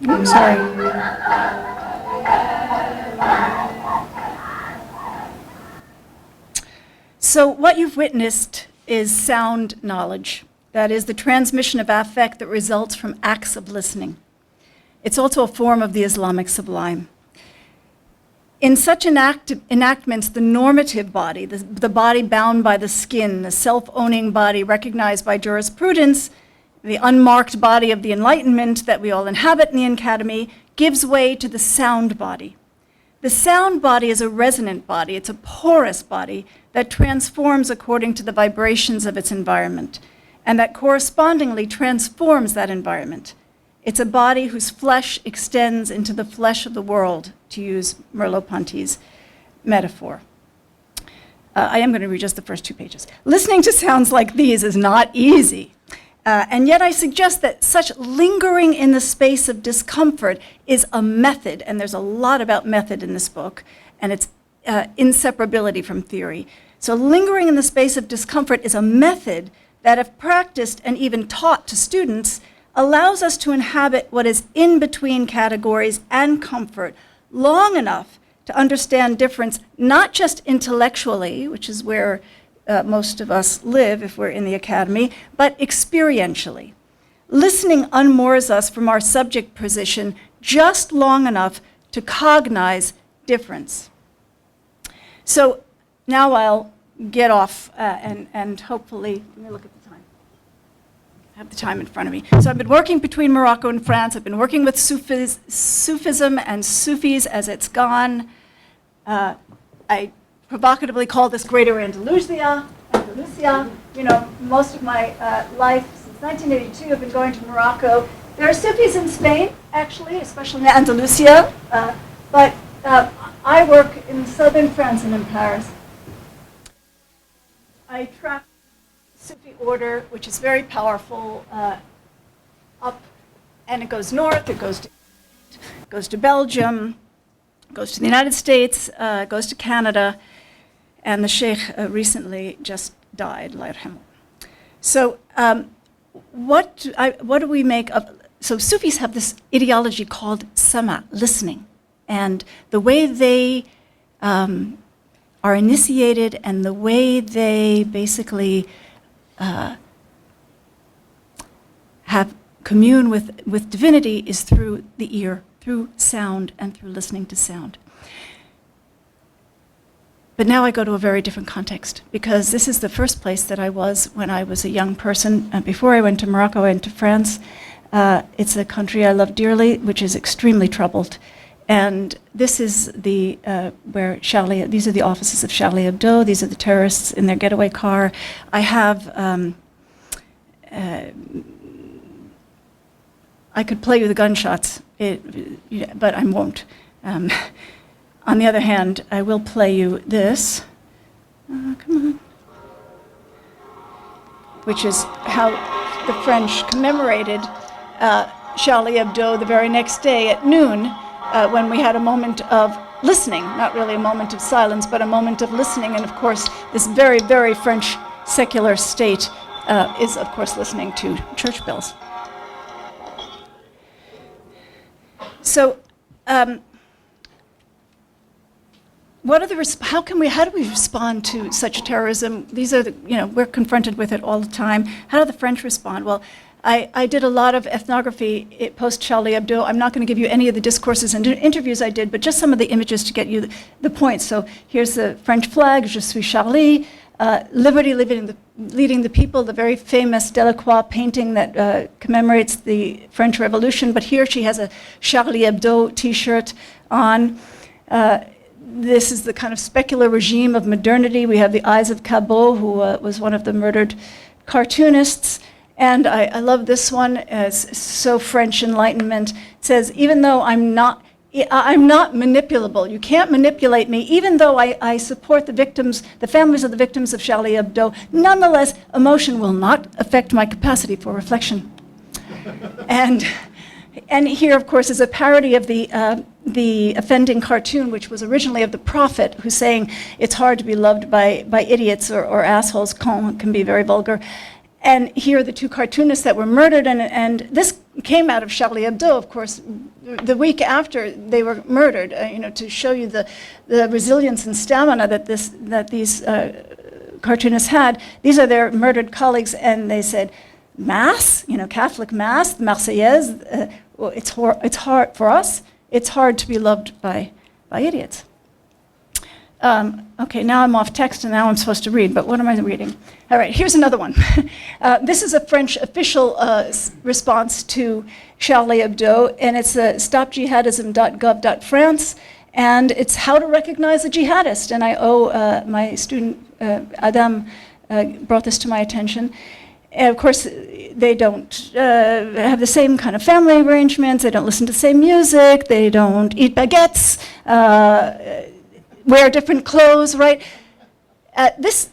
I'm sorry. So what you've witnessed is sound knowledge. That is the transmission of affect that results from acts of listening. It's also a form of the Islamic sublime. In such enactments, the normative body, the body bound by the skin, the self-owning body recognized by jurisprudence, the unmarked body of the Enlightenment that we all inhabit in the academy, gives way to the sound body. The sound body is a resonant body. It's a porous body that transforms according to the vibrations of its environment, and that correspondingly transforms that environment. It's a body whose flesh extends into the flesh of the world, to use Merleau-Ponty's metaphor. I am going to read just the first 2 pages. Listening to sounds like these is not easy. And yet I suggest that such lingering in the space of discomfort is a method, and there's a lot about method in this book, and its inseparability from theory. So lingering in the space of discomfort is a method that, if practiced and even taught to students, allows us to inhabit what is in between categories and comfort long enough to understand difference, not just intellectually, which is where most of us live if we're in the academy, but experientially. Listening unmoors us from our subject position just long enough to cognize difference. So now I'll get off and hopefully, let me look at the time. I have the time in front of me. So I've been working between Morocco and France. I've been working with Sufism and Sufis as it's gone. I provocatively call this Greater Andalusia. You know, most of my life since 1982 I've been going to Morocco. There are Sufis in Spain, actually, especially in Andalusia, but I work in southern France and in Paris. I track Sufi order, which is very powerful, up, and it goes north, it goes to Belgium, goes to the United States, goes to Canada, and the sheikh recently just died, Allah yarhamu. So what do we make of, so Sufis have this ideology called sama, listening, and the way they are initiated and the way they basically have commune with divinity is through the ear, through sound, and through listening to sound. But now I go to a very different context, because this is the first place that I was when I was a young person. Before I went to Morocco, I went to France. It's a country I love dearly, which is extremely troubled. And this is the where Charlie. These are the offices of Charlie Hebdo. These are the terrorists in their getaway car. I have. I could play you the gunshots, but I won't. On the other hand, I will play you this. Come on. Which is how the French commemorated Charlie Hebdo the very next day at noon, when we had a moment of listening, not really a moment of silence, but a moment of listening. And of course, this very, very French secular state is, of course, listening to church bells. So, how do we respond to such terrorism? These are we're confronted with it all the time. How do the French respond? Well, I did a lot of ethnography post Charlie Hebdo. I'm not going to give you any of the discourses and interviews I did, but just some of the images to get you the point. So here's the French flag, Je suis Charlie, liberty leading the people, the very famous Delacroix painting that commemorates the French Revolution. But here she has a Charlie Hebdo t-shirt on. This is the kind of specular regime of modernity. We have the eyes of Cabot, who was one of the murdered cartoonists. And I love this one. It's so French Enlightenment. It says, even though I'm not manipulable, you can't manipulate me, even though I support the victims, the families of the victims of Charlie Hebdo, nonetheless, emotion will not affect my capacity for reflection. And here, of course, is a parody of the offending cartoon, which was originally of the prophet, who's saying it's hard to be loved by idiots or assholes. Con can be very vulgar. And here are the two cartoonists that were murdered, and this came out of Charlie Hebdo, of course, the week after they were murdered. To show you the resilience and stamina that these cartoonists had. These are their murdered colleagues, and they said, Mass, Catholic Mass, the Marseillaise. Well, it's hard for us. It's hard to be loved by idiots. Okay, now I'm off text, and now I'm supposed to read, but what am I reading? All right, here's another one. This is a French official response to Charlie Hebdo, and it's stopjihadism.gov.france, and it's how to recognize a jihadist. And I owe my student, Adam, brought this to my attention. And of course, they don't have the same kind of family arrangements, they don't listen to the same music, they don't eat baguettes, wear different clothes, right? This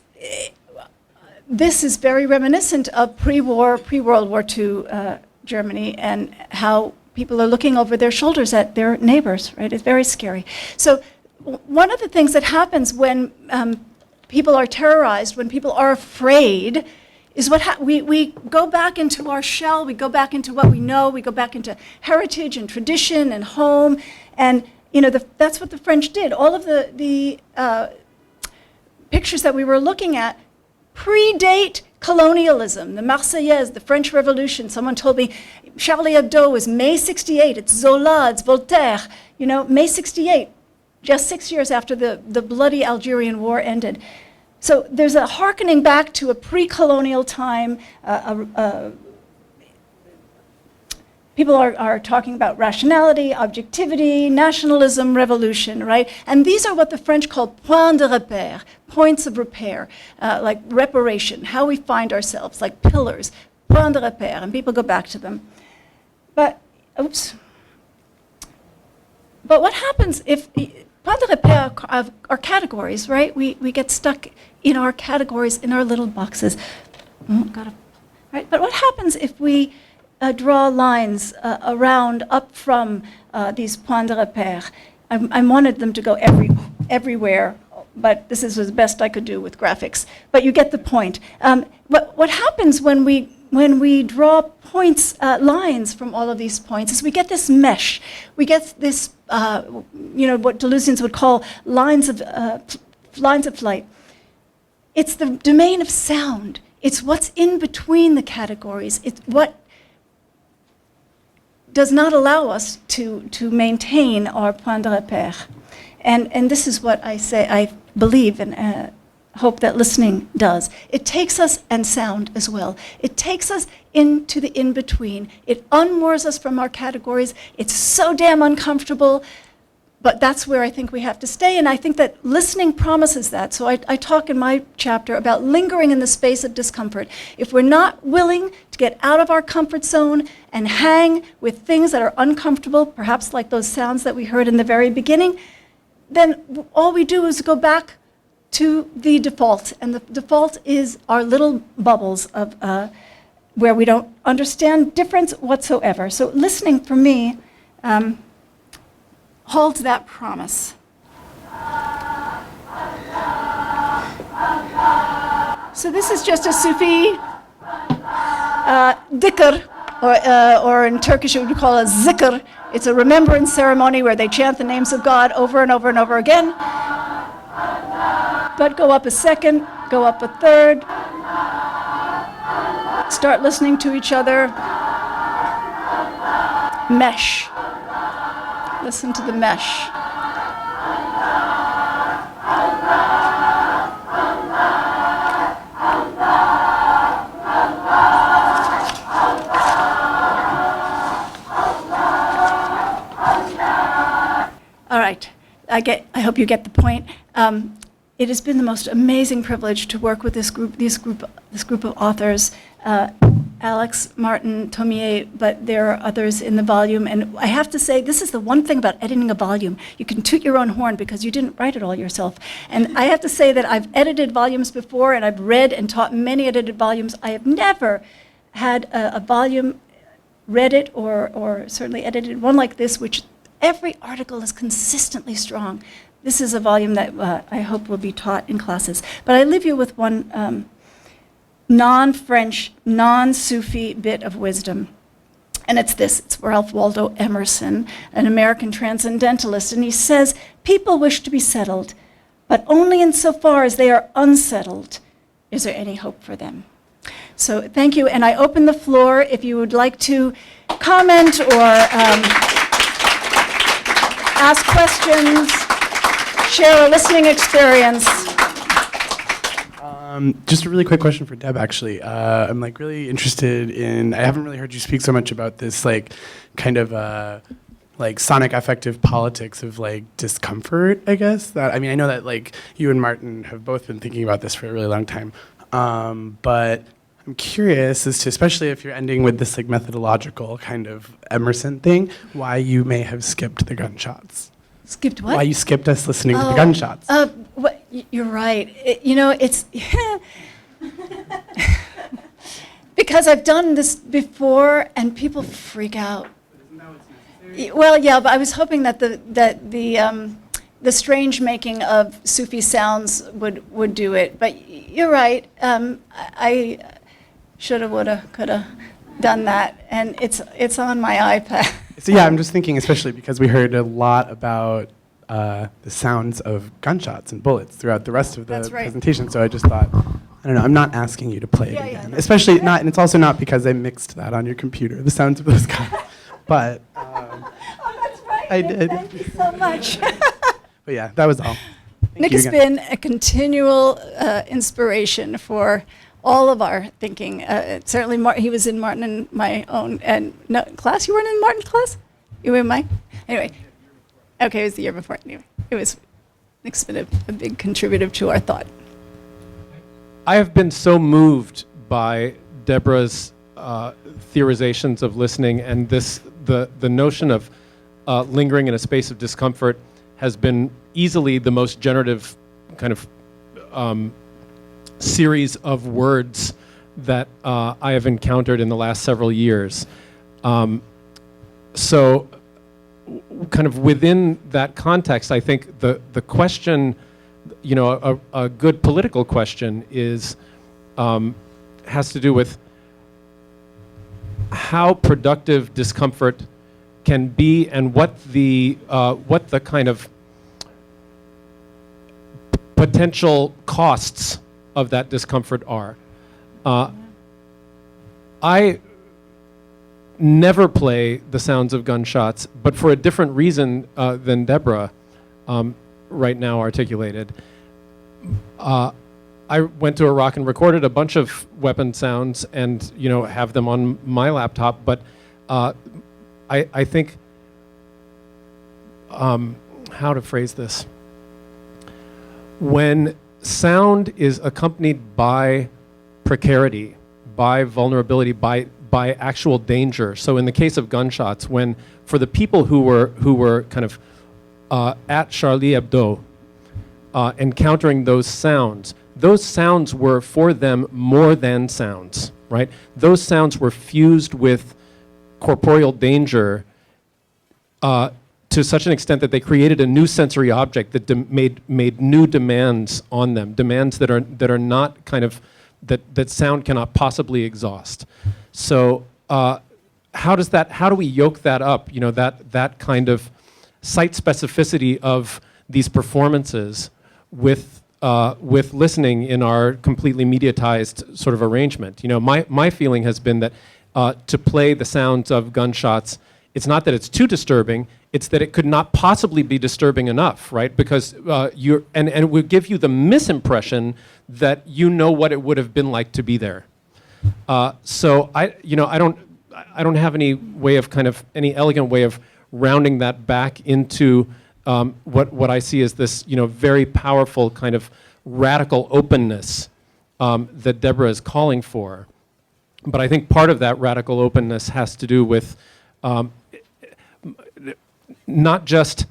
is very reminiscent of pre-World War II Germany, and how people are looking over their shoulders at their neighbors, right? It's very scary. So one of the things that happens when people are terrorized, when people are afraid, is we go back into our shell, we go back into what we know, we go back into heritage and tradition and home, and that's what the French did. All of the pictures that we were looking at predate colonialism, the Marseillaise, the French Revolution. Someone told me Charlie Hebdo was May 68, it's Zola, it's Voltaire. May 68, just 6 years after the bloody Algerian War ended. So there's a hearkening back to a pre-colonial time. People are talking about rationality, objectivity, nationalism, revolution, right? And these are what the French call points de repère, points of repair, like reparation, how we find ourselves, like pillars, points de repère, and people go back to them. But what happens if points de repère are categories, right? We get stuck in our categories, in our little boxes. Right? But what happens if we draw lines around, up from these points de repère? I wanted them to go everywhere, but this is as best I could do with graphics. But you get the point. What happens when we draw points, lines from all of these points, is we get this mesh. We get this, what Deleuzians would call lines of flight. It's the domain of sound. It's what's in between the categories. It's what does not allow us to maintain our point de repère. And this is what I believe and hope that listening does. It takes us, and sound as well, it takes us into the in-between. It unmoors us from our categories. It's so damn uncomfortable, But that's where I think we have to stay, and I think that listening promises that. So I talk in my chapter about lingering in the space of discomfort. If we're not willing to get out of our comfort zone and hang with things that are uncomfortable, perhaps like those sounds that we heard in the very beginning, then all we do is go back to the default, and the default is our little bubbles of where we don't understand difference whatsoever. So listening for me holds that promise. So this is just a Sufi dhikr, or in Turkish it would be called a zikr. It's a remembrance ceremony where they chant the names of God over and over and over again. But go up a second, go up a third. Start listening to each other. Mesh. Listen to the mesh. All right, I hope you get the point. It has been the most amazing privilege to work with this group of authors, Alex, Martin, Tomie, but there are others in the volume. And I have to say, this is the one thing about editing a volume. You can toot your own horn because you didn't write it all yourself. And I have to say that I've edited volumes before, and I've read and taught many edited volumes. I have never had a volume read it or certainly edited one like this, which every article is consistently strong. This is a volume that I hope will be taught in classes. But I leave you with one non-French, non-Sufi bit of wisdom. And it's this. It's Ralph Waldo Emerson, an American transcendentalist. And he says, people wish to be settled, but only insofar as they are unsettled is there any hope for them. So thank you. And I open the floor if you would like to comment or ask questions, share a listening experience. Just a really quick question for Deb, actually. I'm like really interested in, I haven't really heard you speak so much about this like kind of like sonic affective politics of like discomfort, I guess. That, I mean, I know that like you and Martin have both been thinking about this for a really long time. But I'm curious as to, especially if you're ending with this like methodological kind of Emerson thing, why you may have skipped the gunshots. Skipped what? Why you skipped us listening to the gunshots. You're right. It's because I've done this before and people freak out. Well, yeah, but I was hoping that the strange making of Sufi sounds would do it. But you're right. I shoulda, woulda, coulda done that, and it's on my iPad. So yeah, I'm just thinking, especially because we heard a lot about the sounds of gunshots and bullets throughout the rest of the presentation. So I just thought, I don't know, I'm not asking you to play it again. Yeah. Especially not, and it's also not because I mixed that on your computer, the sounds of those guys. But Oh, that's right. I did. Thank you so much. But yeah, that was all. Nick has been a continual inspiration for all of our thinking. Certainly, he was in Martin and my own class. You weren't in Martin's class? You were in mine? Anyway. Okay, it was the year before. Anyway, Nick's been a big contributor to our thought. I have been so moved by Deborah's theorizations of listening, and the notion of lingering in a space of discomfort has been easily the most generative kind of series of words that I have encountered in the last several years. So kind of within that context, I think the question, a good political question is, has to do with how productive discomfort can be and what the kind of potential costs of that discomfort are. I never play the sounds of gunshots, but for a different reason than Deborah right now articulated. I went to Iraq and recorded a bunch of weapon sounds and have them on my laptop, but I think how to phrase this. When sound is accompanied by precarity, by vulnerability, by actual danger. So in the case of gunshots, when for the people who were kind of at Charlie Hebdo, encountering those sounds were for them more than sounds, right? Those sounds were fused with corporeal danger to such an extent that they created a new sensory object that made new demands on them, demands that are not kind of that sound cannot possibly exhaust. So how do we yoke that up? You know, that kind of site specificity of these performances with listening in our completely mediatized sort of arrangement. You know, my feeling has been that to play the sounds of gunshots, it's not that it's too disturbing, it's that it could not possibly be disturbing enough, right? Because and it would give you the misimpression that you know what it would have been like to be there. So I don't have any way of any elegant way of rounding that back into what I see as this, very powerful kind of radical openness that Deborah is calling for. But I think part of that radical openness has to do with not just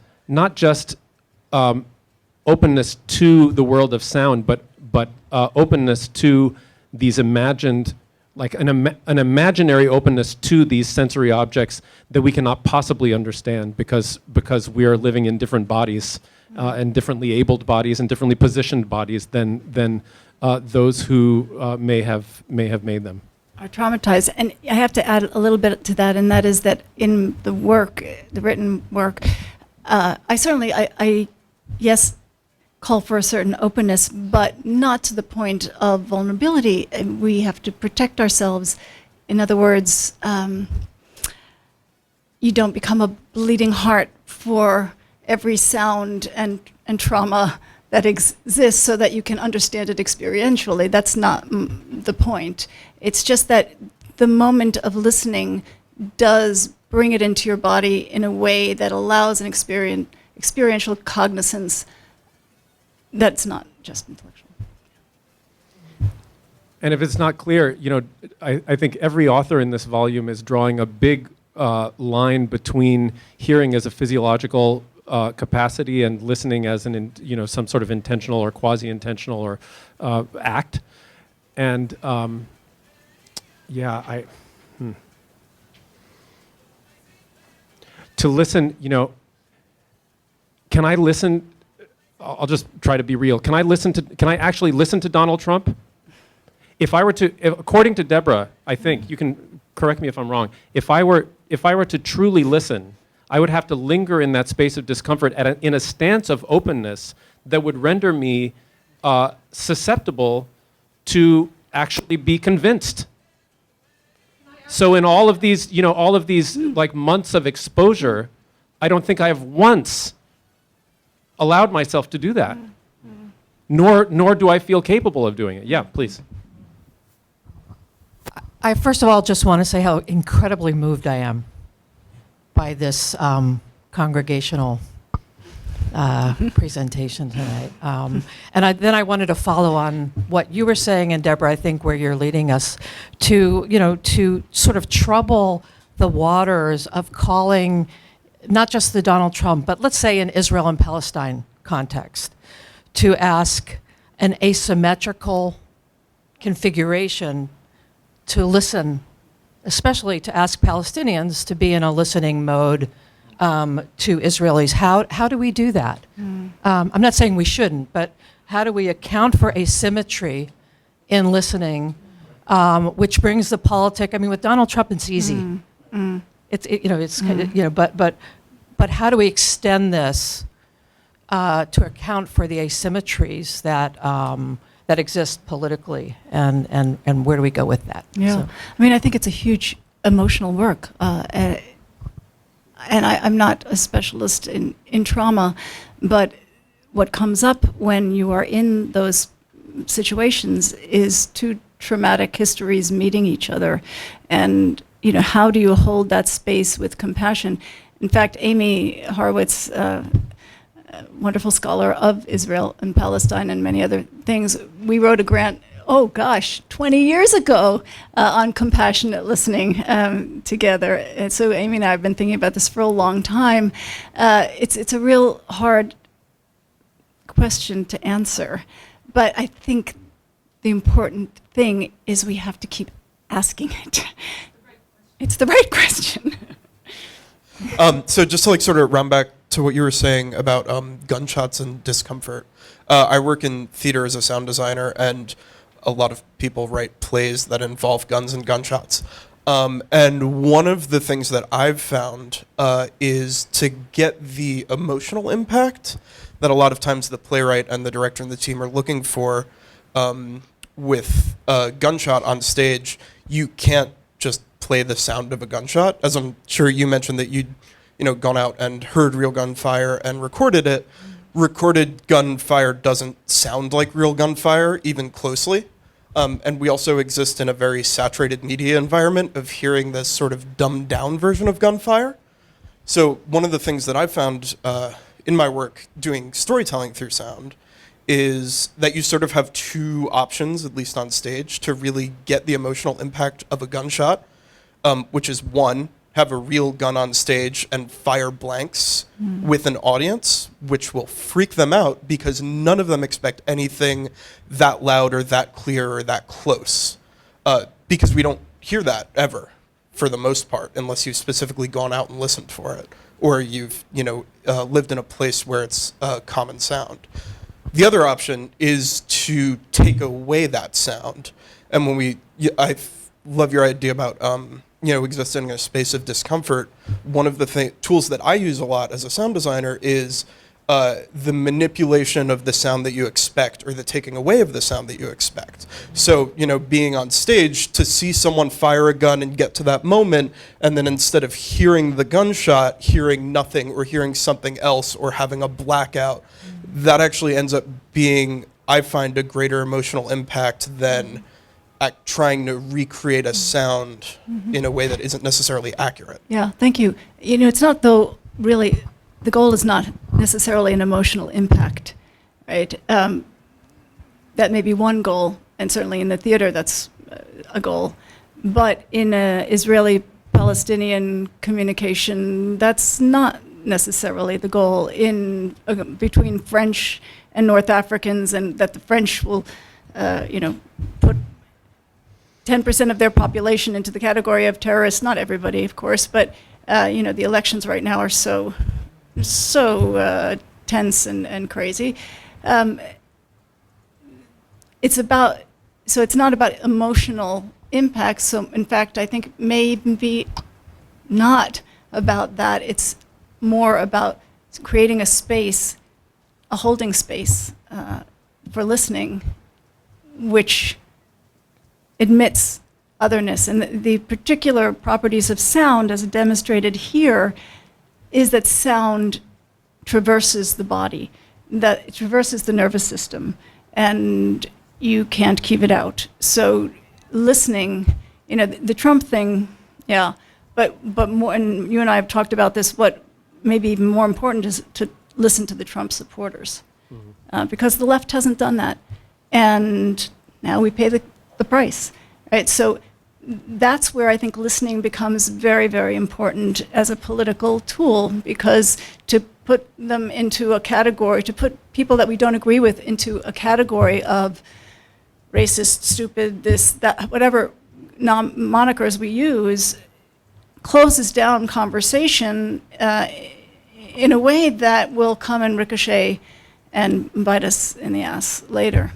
openness to the world of sound, but openness to these imagined, like an imaginary openness to these sensory objects that we cannot possibly understand because we are living in different bodies and differently abled bodies and differently positioned bodies than those who may have made them. Are traumatized. And I have to add a little bit to that, and that is that in the work, the written work, I certainly, yes, call for a certain openness, but not to the point of vulnerability. We have to protect ourselves. In other words, you don't become a bleeding heart for every sound and trauma that exists so that you can understand it experientially. That's not the point. It's just that the moment of listening does bring it into your body in a way that allows an experiential cognizance that's not just intellectual. And if it's not clear, I think every author in this volume is drawing a big line between hearing as a physiological capacity and listening as some sort of intentional or quasi-intentional or act. And to listen, can I listen? I'll just try to be real. Can I actually listen to Donald Trump? If I were to, according to Deborah, I think, you can correct me if I'm wrong, if I were to truly listen, I would have to linger in that space of discomfort in a stance of openness that would render me susceptible to actually be convinced. So in all of these, like months of exposure, I don't think I have once allowed myself to do that. Nor do I feel capable of doing it. Yeah, please. I first of all just want to say how incredibly moved I am by this congregational presentation tonight. And then I wanted to follow on what you were saying, and Deborah, I think where you're leading us to, to sort of trouble the waters of calling not just the Donald Trump, but let's say in Israel and Palestine context, to ask an asymmetrical configuration to listen, especially to ask Palestinians to be in a listening mode to Israelis. How do we do that? I'm not saying we shouldn't, but how do we account for asymmetry in listening, which brings the politic? I mean, with Donald Trump, it's easy. It's kind of, but how do we extend this to account for the asymmetries that exist politically, and where do we go with that? Yeah, So. I mean, I think it's a huge emotional work, and I'm not a specialist in trauma, but what comes up when you are in those situations is two traumatic histories meeting each other, and how do you hold that space with compassion? In fact, Amy Horowitz wonderful scholar of Israel and Palestine and many other things. We wrote a grant, 20 years ago, on compassionate listening together. And so Amy and I have been thinking about this for a long time. It's a real hard question to answer, but I think the important thing is we have to keep asking it. It's the right question. So just to like sort of round back to what you were saying about gunshots and discomfort, I work in theater as a sound designer, and a lot of people write plays that involve guns and gunshots. And one of the things that I've found is to get the emotional impact that a lot of times the playwright and the director and the team are looking for with a gunshot on stage. You can't just play the sound of a gunshot, as I'm sure you mentioned that you'd gone out and heard real gunfire and recorded it. Recorded gunfire doesn't sound like real gunfire, even closely. And we also exist in a very saturated media environment of hearing this sort of dumbed down version of gunfire. So one of the things that I've found in my work doing storytelling through sound is that you sort of have two options, at least on stage, to really get the emotional impact of a gunshot, which is one, have a real gun on stage and fire blanks with an audience, which will freak them out because none of them expect anything that loud or that clear or that close, because we don't hear that ever, for the most part, unless you've specifically gone out and listened for it, or you've lived in a place where it's a common sound. The other option is to take away that sound, and I love your idea about existing in a space of discomfort. One of the tools that I use a lot as a sound designer is the manipulation of the sound that you expect, or the taking away of the sound that you expect. So, being on stage, to see someone fire a gun and get to that moment, and then instead of hearing the gunshot, hearing nothing or hearing something else or having a blackout, that actually ends up being, I find, a greater emotional impact than trying to recreate a sound in a way that isn't necessarily accurate. Yeah, thank you. It's not, though, really, the goal is not necessarily an emotional impact, right? That may be one goal, and certainly in the theater that's a goal. But in Israeli-Palestinian communication, that's not necessarily the goal. Between French and North Africans, and that the French will, put 10% of their population into the category of terrorists. Not everybody, of course, but the elections right now are so tense and crazy. It's not about emotional impact. So in fact, I think maybe not about that. It's more about creating a space, a holding space for listening, which admits otherness. And the particular properties of sound, as demonstrated here, is that sound traverses the body, that it traverses the nervous system, and you can't keep it out. So listening, the Trump thing, yeah, but more, and you and I have talked about this, what maybe even more important is to listen to the Trump supporters, because the left hasn't done that, and now we pay the price, right? So that's where I think listening becomes very, very important as a political tool, because to put them into a category, to put people that we don't agree with into a category of racist, stupid, this, that, whatever monikers we use, closes down conversation in a way that will come and ricochet and bite us in the ass later.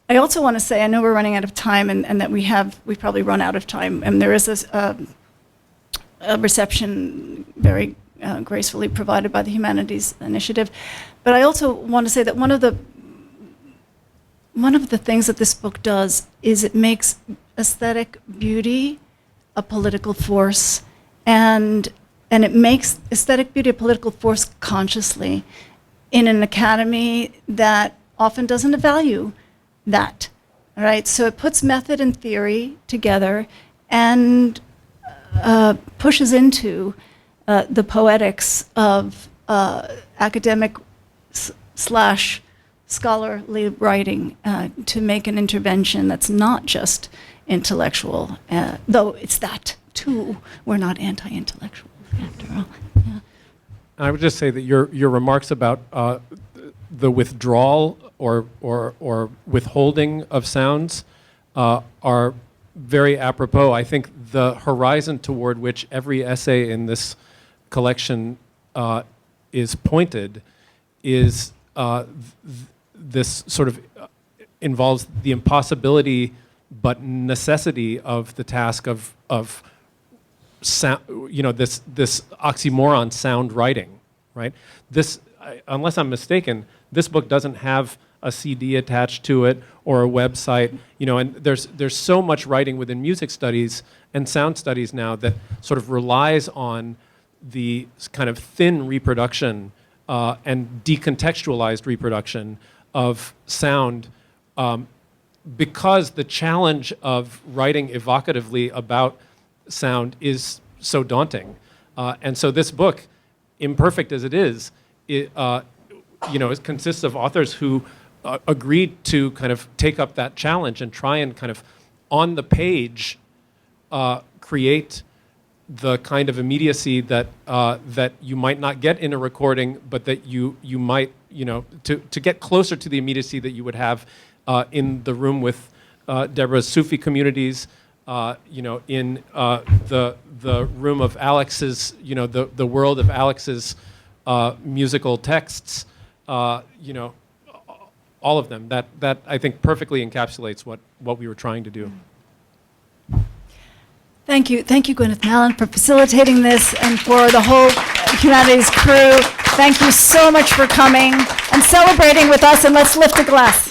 I also want to say, I know we're running out of time, and that we've probably run out of time, and there is this a reception very gracefully provided by the Humanities Initiative. But I also want to say that one of the things that this book does is it makes aesthetic beauty a political force, and it makes aesthetic beauty a political force consciously in an academy that often doesn't value that, all right? So it puts method and theory together and pushes into the poetics of academic / scholarly writing to make an intervention that's not just intellectual, though it's that too. We're not anti-intellectual after all. Yeah. I would just say that your remarks about the withdrawal or withholding of sounds are very apropos. I think the horizon toward which every essay in this collection is pointed is this sort of involves the impossibility but necessity of the task of sound, this oxymoron, sound writing, right? This, unless I'm mistaken, this book doesn't have a CD attached to it or a website, and there's so much writing within music studies and sound studies now that sort of relies on the kind of thin reproduction and decontextualized reproduction of sound, because the challenge of writing evocatively about sound is so daunting. And so this book, imperfect as it is, it consists of authors who agreed to kind of take up that challenge and try and kind of, on the page, create the kind of immediacy that that you might not get in a recording, but that you might, to get closer to the immediacy that you would have in the room with Deborah's Sufi communities, in the room of Alex's, the world of Alex's musical texts, all of them. That I think perfectly encapsulates what we were trying to do. Thank you, Gwyneth Mallon, for facilitating this, and for the whole Humanities crew. Thank you so much for coming and celebrating with us, and let's lift a glass.